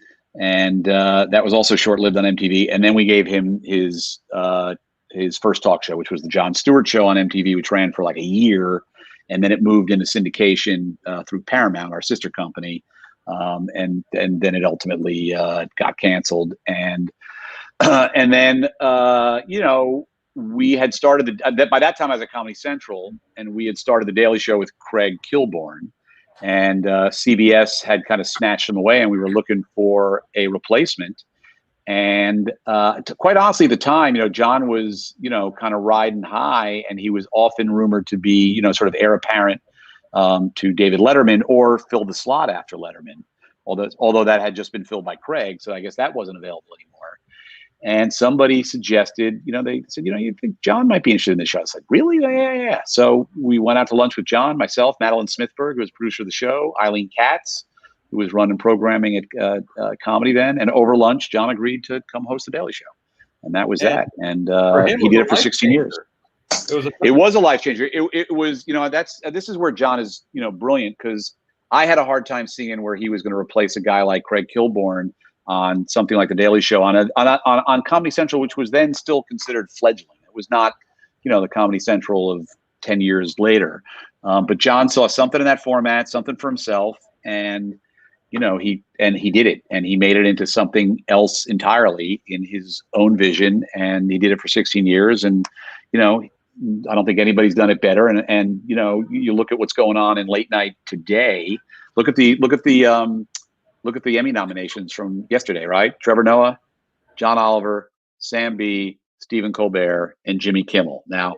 B: that was also short-lived on MTV. And then we gave him his first talk show, which was the Jon Stewart Show on MTV, which ran for like a year. And then it moved into syndication through Paramount, our sister company. And then it ultimately got canceled. And then, we had started by that time I was at Comedy Central, and we had started the Daily Show with Craig Kilborn, and CBS had kind of snatched him away, and we were looking for a replacement. And quite honestly, at the time, John was, kind of riding high, and he was often rumored to be, sort of heir apparent to David Letterman or fill the slot after Letterman, although that had just been filled by Craig, so I guess that wasn't available anymore. And somebody suggested, they said, you think John might be interested in this show? I was like, really? Yeah. So we went out to lunch with John, myself, Madeline Smithberg, who was producer of the show, Eileen Katz, who was running programming at Comedy then. And over lunch, John agreed to come host the Daily Show. And that was that. And he did it for 16 years. It was a life changer. It was, this is where John is, brilliant, because I had a hard time seeing where he was going to replace a guy like Craig Kilborn on something like the Daily Show on Comedy Central, which was then still considered fledgling. It was not, the Comedy Central of 10 years later. But John saw something in that format, something for himself, and he did it, and he made it into something else entirely in his own vision, and he did it for 16 years. And I don't think anybody's done it better. And you look at what's going on in late night today. Look at the Emmy nominations from yesterday, right? Trevor Noah, John Oliver, Sam B, Stephen Colbert, and Jimmy Kimmel. Now,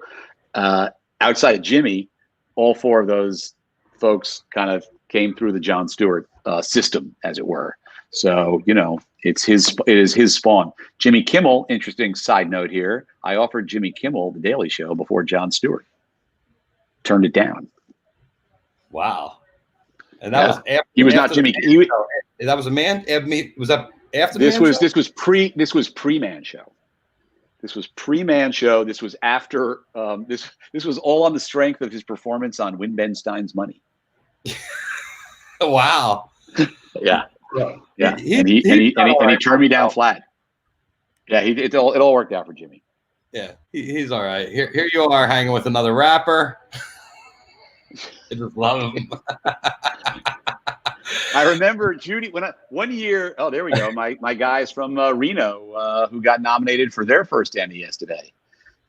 B: outside of Jimmy, all four of those folks kind of came through the Jon Stewart system, as it were. So, it is his spawn. Jimmy Kimmel, interesting side note here, I offered Jimmy Kimmel the Daily Show before Jon Stewart. Turned it down.
A: Wow. And that was after,
B: he was not Jimmy.
A: That was a man. Was that after
B: this was show? This was pre-Man Show. This was pre-Man Show. This was after. This was all on the strength of his performance on Win Ben Stein's Money.
A: Wow.
B: Yeah. And he turned me down flat. Yeah, it all worked out for Jimmy.
A: Yeah, he's all right. Here you are hanging with another rapper. I just love him.
B: I remember Judy one year. Oh, there we go. My guys from Reno who got nominated for their first Emmy yesterday.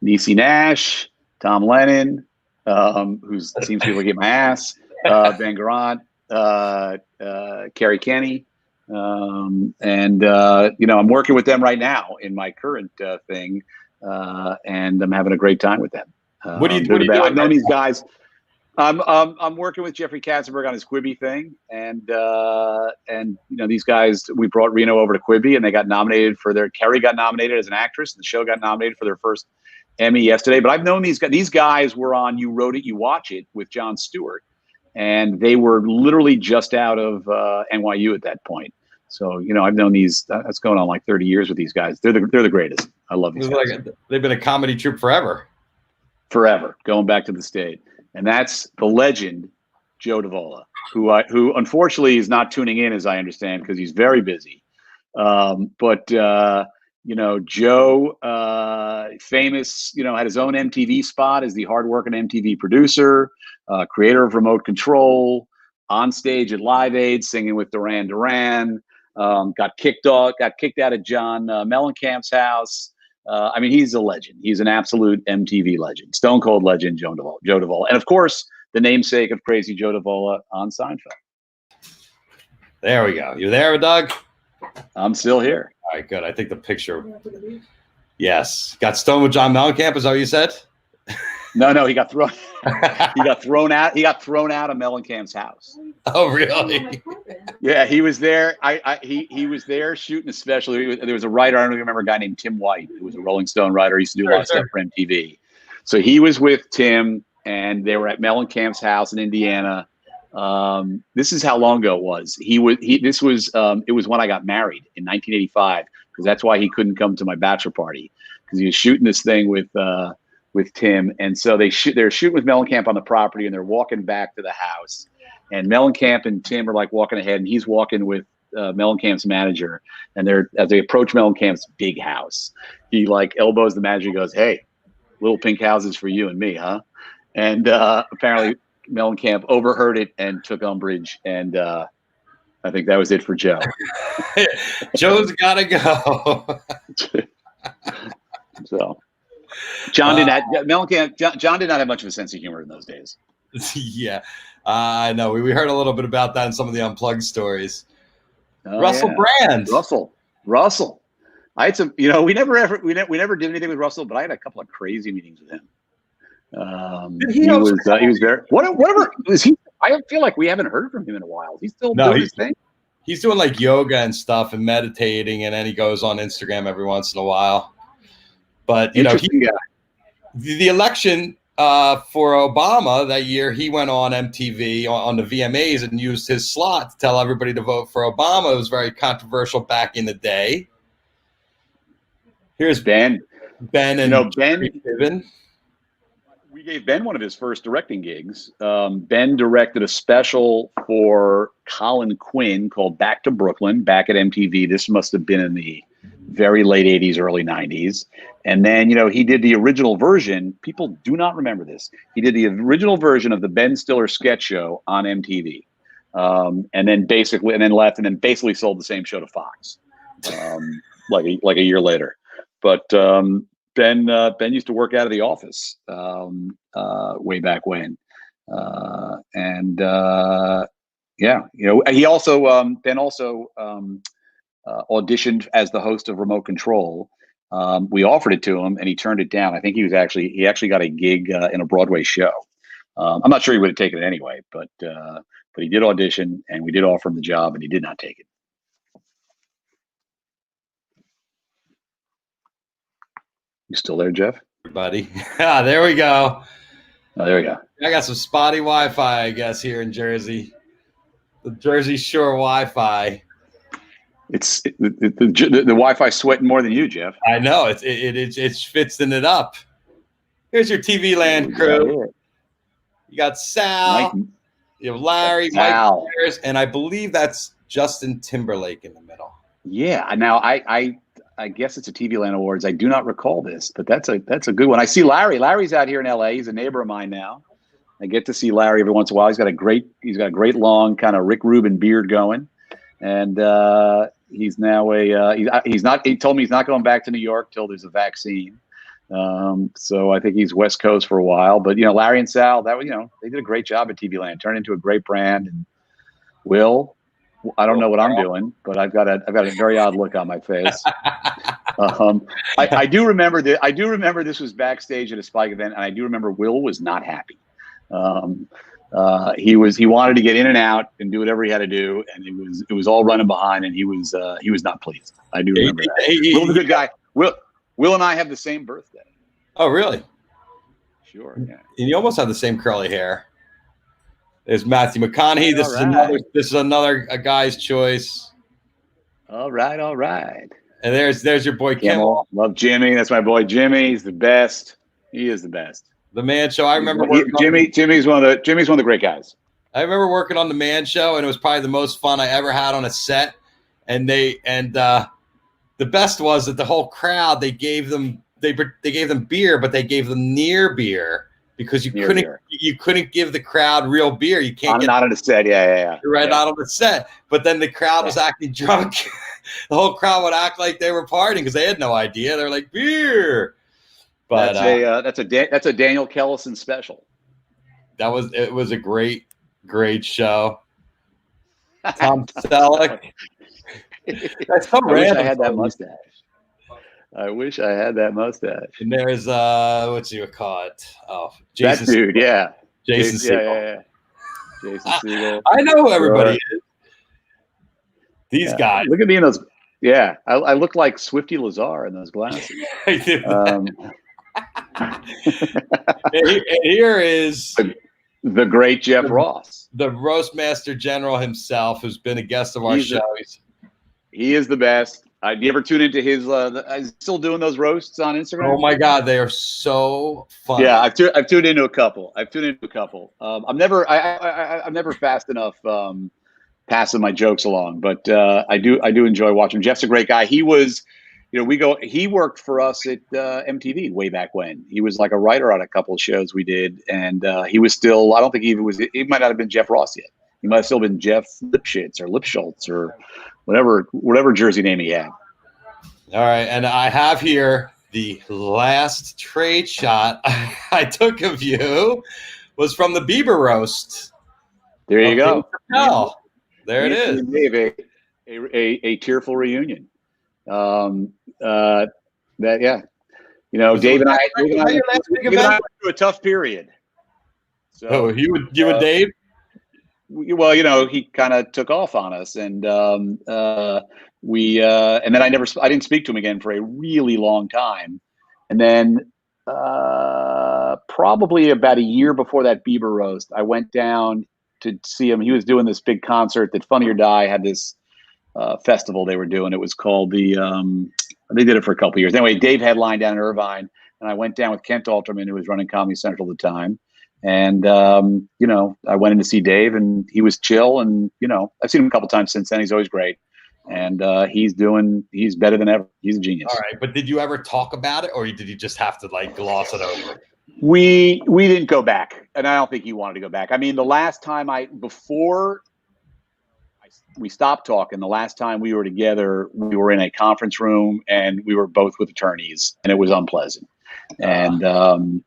B: Niecy Nash, Tom Lennon, who seems to be looking at my ass. Ben Garant, Carrie Kenny, and I'm working with them right now in my current thing, and I'm having a great time with them.
A: What do you do?
B: I've known these guys. I'm working with Jeffrey Katzenberg on his Quibi thing, and these guys, we brought Reno over to Quibi, and they got nominated for Carrie got nominated as an actress, and the show got nominated for their first Emmy yesterday. But I've known these guys. These guys were on You Wrote It, You Watch It with Jon Stewart, and they were literally just out of NYU at that point. So I've known these. That's going on like 30 years with these guys. They're the greatest. I love these guys.
A: They've been a comedy troupe forever.
B: Forever, going back to the state, and that's the legend Joe Davola, who unfortunately is not tuning in, as I understand, because he's very busy. But Joe, famous, had his own MTV spot as the hardworking MTV producer, creator of Remote Control, on stage at Live Aid, singing with Duran Duran. Got kicked out of John Mellencamp's house. He's a legend. He's an absolute MTV legend, stone cold legend, Joe Davola, and of course, the namesake of Crazy Joe Davola on Seinfeld.
A: There we go. You there, Doug?
B: I'm still here.
A: All right, good. I think the picture. Yes, got stoned with John Mellencamp. Is that what you said?
B: No, he got thrown. He got thrown out. He got thrown out of Mellencamp's house.
A: Oh, really?
B: Yeah, he was there. He was there shooting a special. There was a writer. I don't remember, a guy named Tim White, who was a Rolling Stone writer. He used to do a lot of stuff for MTV. So he was with Tim, and they were at Mellencamp's house in Indiana. This is how long ago it was. It was when I got married in 1985, because that's why he couldn't come to my bachelor party, because he was shooting this thing with Tim. And so they're shooting with Mellencamp on the property, and they're walking back to the house, and Mellencamp and Tim are like walking ahead, and he's walking with Mellencamp's manager. And as they approach Mellencamp's big house, he like elbows the manager and goes, "Hey, little pink houses for you and me, huh?" And apparently Mellencamp overheard it and took umbrage, and I think that was it for Joe.
A: Joe's got to go.
B: So John did not have much of a sense of humor in those days.
A: Yeah, I know. We heard a little bit about that in some of the Unplugged stories. Russell Brand.
B: Russell. I had some. We never did anything with Russell, but I had a couple of crazy meetings with him. He was very whatever was he. I feel like we haven't heard from him in a while. He's still doing his thing.
A: He's doing like yoga and stuff and meditating, and then he goes on Instagram every once in a while. But the election for Obama that year, he went on MTV on the VMAs and used his slot to tell everybody to vote for Obama. It was very controversial back in the day. Here's Ben and Ben. We gave Ben one of his first directing gigs. Ben directed a special for Colin Quinn called Back to Brooklyn, back at MTV. This must have been in the very late 80s, early 90s. And then, he did the original version. People do not remember this. He did the original version of the Ben Stiller sketch show on MTV. And then left and then basically sold the same show to Fox like a year later. But Ben used to work out of the office way back when, he also Ben also auditioned as the host of Remote Control. We offered it to him, and he turned it down. I think he actually got a gig in a Broadway show. I'm not sure he would have taken it anyway, but he did audition, and we did offer him the job, and he did not take it. You still there, Jeff? Everybody. There we go.
B: Oh, there we go.
A: I got some spotty Wi-Fi, I guess, here in Jersey. The Jersey Shore Wi-Fi.
B: The Wi-Fi sweating more than you, Jeff.
A: I know. It's fitzing it up. Here's your TV Land crew. You got Sal. You have Larry, Mike, and I believe that's Justin Timberlake in the middle.
B: Yeah. Now I guess it's a TV Land Awards. I do not recall this, but that's a good one. I see Larry. Larry's out here in LA. He's a neighbor of mine now. I get to see Larry every once in a while. He's got a great long kind of Rick Rubin beard going, and he's now he told me he's not going back to New York till there's a vaccine. So I think he's West Coast for a while. But Larry and Sal, they did a great job at TV Land, turned into a great brand. And Will, I don't know what I'm doing, but I've got a very odd look on my face. I do remember that. I do remember this was backstage at a Spike event, and I do remember Will was not happy. He wanted to get in and out and do whatever he had to do, and it was all running behind, and he was not pleased. I do remember that. Will's a good guy. Will and I have the same birthday.
A: Oh, really?
B: Sure, yeah.
A: And you almost have the same curly hair. There's Matthew McConaughey.
B: All right.
A: This is another a guy's choice.
B: All right, all right.
A: And there's your boy Kimmel.
B: Love Jimmy. That's my boy Jimmy. He's the best. He is the best.
A: The Man Show. I remember
B: Jimmy's one of the great guys.
A: I remember working on the Man Show, and it was probably the most fun I ever had on a set. And the best was that the whole crowd, they gave them beer, but they gave them near beer because you couldn't give the crowd real beer. You can't.
B: Not on the set. Yeah.
A: Right, not on the set. But then the crowd was acting drunk. The whole crowd would act like they were partying because they had no idea. They're like beer. But
B: that's a Daniel Kellison special.
A: It was a great show. Tom Selleck. That's so random.
B: I had that mustache. I wish I had that mustache.
A: And there's what's you call it? Oh, Jason.
B: That dude, yeah.
A: Jason Segel.
B: Yeah. Jason Segel.
A: I know who everybody is. These guys.
B: Look at me in those. Yeah, I look like Swifty Lazar in those glasses.
A: And here is
B: the great Jeff Ross,
A: the Roastmaster General himself, who's been a guest of our show.
B: He is the best. You ever tune into his? Is still doing those roasts on Instagram?
A: Oh my God, they are so fun.
B: Yeah, I've tuned into a couple. I'm never fast enough passing my jokes along, but I do enjoy watching. Jeff's a great guy. He was, he worked for us at MTV way back when. He was like a writer on a couple of shows we did, and he was still. I don't think he might not have been Jeff Ross yet. He might have still been Jeff Lipschitz or Lipschultz or whatever Jersey name he had.
A: All right, and I have here the last trade shot I took of you was from the Bieber roast.
B: There you go.
A: There it is.
B: A tearful reunion. Dave and I went through a tough period. So
A: you and Dave?
B: Well, he kind of took off on us, and and then I didn't speak to him again for a really long time, and then probably about a year before that Bieber roast, I went down to see him. He was doing this big concert that Funny or Die had this festival they were doing. It was called they did it for a couple of years. Anyway, Dave headlined down in Irvine, and I went down with Kent Alterman, who was running Comedy Central at the time. And, I went in to see Dave, and he was chill. And, I've seen him a couple times since then. He's always great. And he's better than ever. He's a genius. All
A: right. But did you ever talk about it, or did you just have to gloss it over?
B: We didn't go back. And I don't think he wanted to go back. I mean, the last time we stopped talking, the last time we were together, we were in a conference room, and we were both with attorneys, and it was unpleasant. And then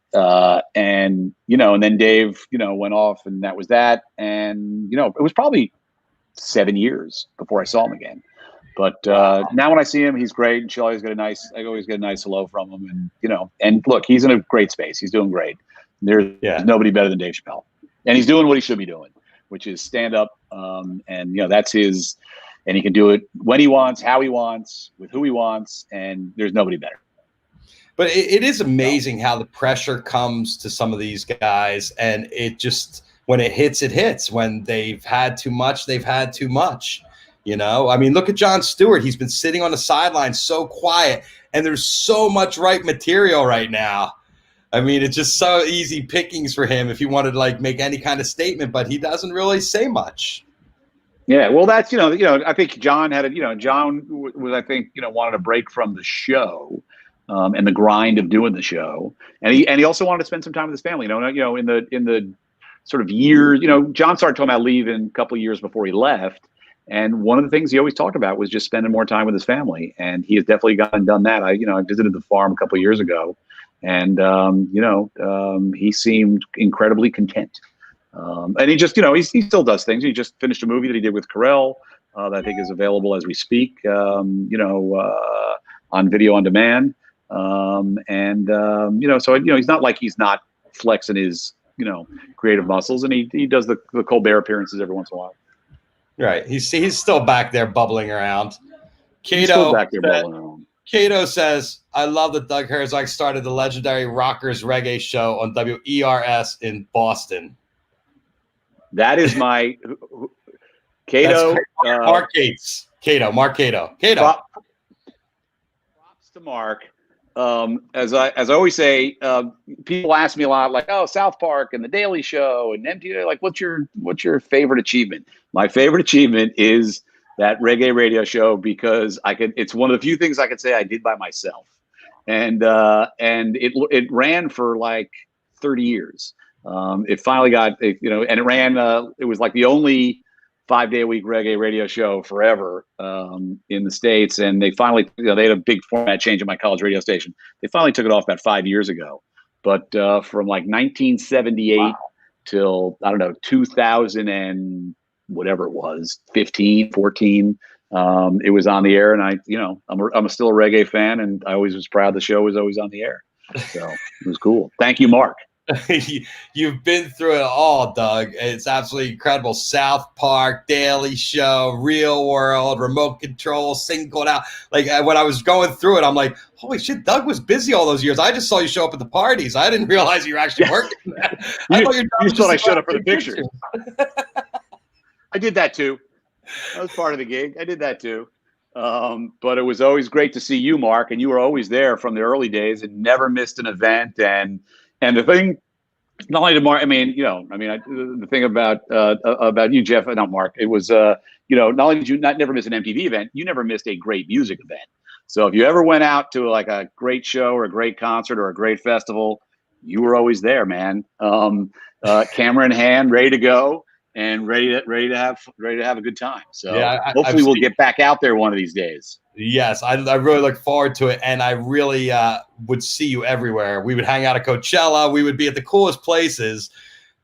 B: Dave, went off, and that was that. And, it was probably 7 years before I saw him again. But now when I see him, he's great. And I always get a nice hello from him. And look, he's in a great space. He's doing great. There's nobody better than Dave Chappelle. And he's doing what he should be doing, which is stand up. That's his, and he can do it when he wants, how he wants, with who he wants. And there's nobody better.
A: But it is amazing how the pressure comes to some of these guys, and it just, when it hits. When they've had too much, they've had too much. I mean, look at Jon Stewart. He's been sitting on the sidelines so quiet, and there's so much right material right now. I mean, it's just so easy pickings for him if he wanted to make any kind of statement, but he doesn't really say much.
B: Yeah, well, that's I think John had John was wanted a break from the show. And the grind of doing the show, and he also wanted to spend some time with his family. In the sort of years, John started talking about leaving a couple of years before he left, and one of the things he always talked about was just spending more time with his family, and he has definitely gone and done that. I visited the farm a couple of years ago, and he seemed incredibly content, and he just he still does things. He just finished a movie that he did with Carell that I think is available as we speak, on video on demand. So he's not like he's not flexing his, creative muscles, and he does the Colbert appearances every once in a while.
A: Right. He's still back there bubbling around.
B: He's still back there bubbling around.
A: Cato says, I love that Doug Herzog started the legendary Rockers Reggae show on WERS in Boston.
B: That is my Cato.
A: Mark Gates. Mark Cato.
B: Props to Mark. As I always say, people ask me a lot, like, "Oh, South Park and The Daily Show and MTV." Like, what's your favorite achievement? My favorite achievement is that reggae radio show, because it's one of the few things I could say I did by myself, and it ran for like 30 years. It finally got, and it ran. It was like the only 5-day-a-week reggae radio show forever in the States. And they finally, they had a big format change at my college radio station. They finally took it off about 5 years ago. But from like 1978 till, I don't know, 2000 and whatever it was, 15, 14, it was on the air. And I'm still a reggae fan, and I always was proud the show was always on the air. So it was cool. Thank you, Mark.
A: You've been through it all, Doug. It's absolutely incredible. South Park, Daily Show, Real World, Remote Control, Singled Out. Like, when I was going through it, I'm like, holy shit, Doug was busy all those years. I just saw you show up at the parties. I didn't realize you were actually working.
B: You thought I showed up for the pictures. I did that too. That was part of the gig. I did that too. But it was always great to see you, Mark, and you were always there from the early days and never missed an event. And the thing, not only to Mark, the thing about you, Jeff, not Mark, it was, not only did you never miss an MTV event, you never missed a great music event. So if you ever went out to like a great show or a great concert or a great festival, you were always there, man. Camera in hand, ready to go, and ready to have a good time. So yeah, hopefully we'll get back out there one of these days.
A: Yes, I really look forward to it, and I really would see you everywhere. We would hang out at Coachella. We would be at the coolest places,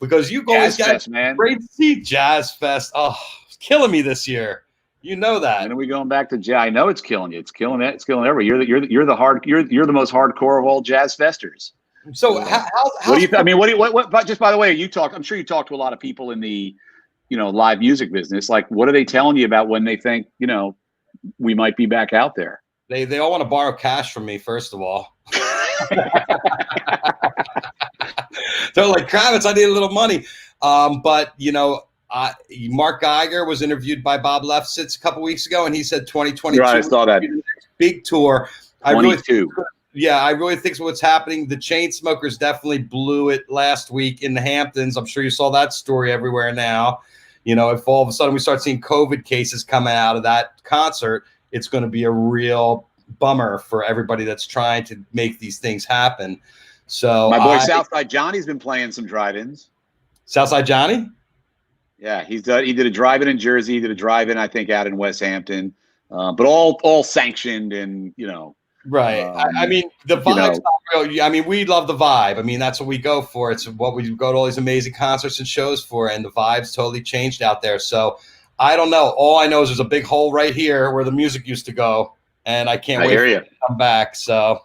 A: because you always got great seat. Jazz Fest, it's killing me this year. You know that.
B: And then we going back to jazz. I know it's killing you. It's killing it. It's killing everybody. You're the most hardcore of all jazz festers.
A: So
B: what do you? I mean, what? Just by the way, I'm sure you talk to a lot of people in the, live music business. Like, what are they telling you about when they think, we might be back out there?
A: They all want to borrow cash from me, first of all. They're like, Kravitz, I need a little money. But Mark Geiger was interviewed by Bob Lefsetz a couple weeks ago, and he said 2022
B: I saw that
A: big tour.
B: 22.
A: I really think what's happening. The Chainsmokers definitely blew it last week in the Hamptons. I'm sure you saw that story everywhere now. If all of a sudden we start seeing COVID cases coming out of that concert, it's going to be a real bummer for everybody that's trying to make these things happen. So
B: my boy Southside Johnny's been playing some drive-ins.
A: Southside Johnny?
B: Yeah, he did a drive-in in Jersey. He did a drive-in, I think, out in West Hampton. But all sanctioned and,
A: Right. I mean, the vibe's not real. I mean, we love the vibe. I mean, that's what we go for. It's what we go to all these amazing concerts and shows for, and the vibe's totally changed out there. So I don't know. All I know is there's a big hole right here where the music used to go, and I can't wait for it to come back. So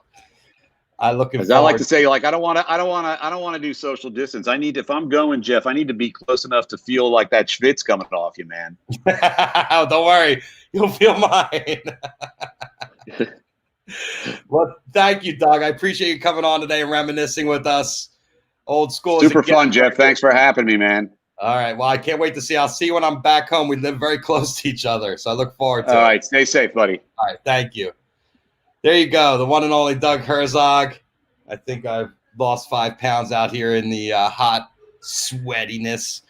A: I'm looking forward.
B: As I like to say, like, I don't want to do social distance. If I'm going, Jeff, I need to be close enough to feel like that schwitz coming off you, man.
A: Don't worry, you'll feel mine. Well, thank you, Doug. I appreciate you coming on today and reminiscing with us. Old school.
B: Super fun, Jeff. Thanks for having me, man.
A: All right. Well, I can't wait to see. I'll see you when I'm back home. We live very close to each other, so I look forward to it.
B: All right. Stay safe, buddy.
A: All right. Thank you. There you go. The one and only Doug Herzog. I think I've lost 5 pounds out here in the hot sweatiness.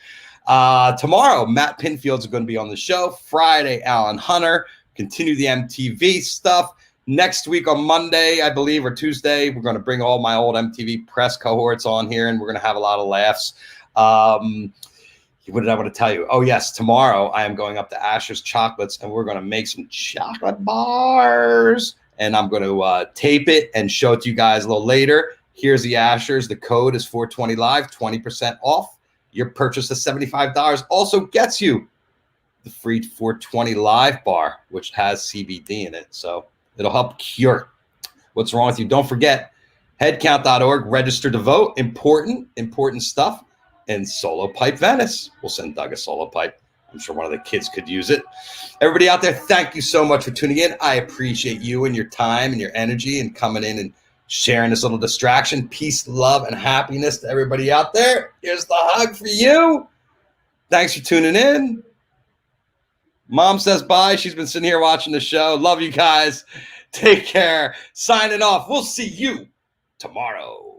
A: Tomorrow, Matt Pinfield's going to be on the show. Friday, Alan Hunter. Continue the MTV stuff. Next week on Monday, I believe, or Tuesday, we're going to bring all my old MTV press cohorts on here, and we're going to have a lot of laughs. What did I want to tell you? Oh, yes, tomorrow I am going up to Asher's Chocolates, and we're going to make some chocolate bars, and I'm going to tape it and show it to you guys a little later. Here's the Asher's. The code is 420 Live, 20% off. Your purchase of $75 also gets you the free 420 Live bar, which has CBD in it, so it'll help cure what's wrong with you. Don't forget, headcount.org, register to vote. Important stuff. And Solo Pipe Venice. We'll send Doug a solo pipe. I'm sure one of the kids could use it. Everybody out there, thank you so much for tuning in. I appreciate you and your time and your energy and coming in and sharing this little distraction. Peace, love, and happiness to everybody out there. Here's the hug for you. Thanks for tuning in. Mom says bye. She's been sitting here watching the show. Love you guys. Take care. Signing off. We'll see you tomorrow.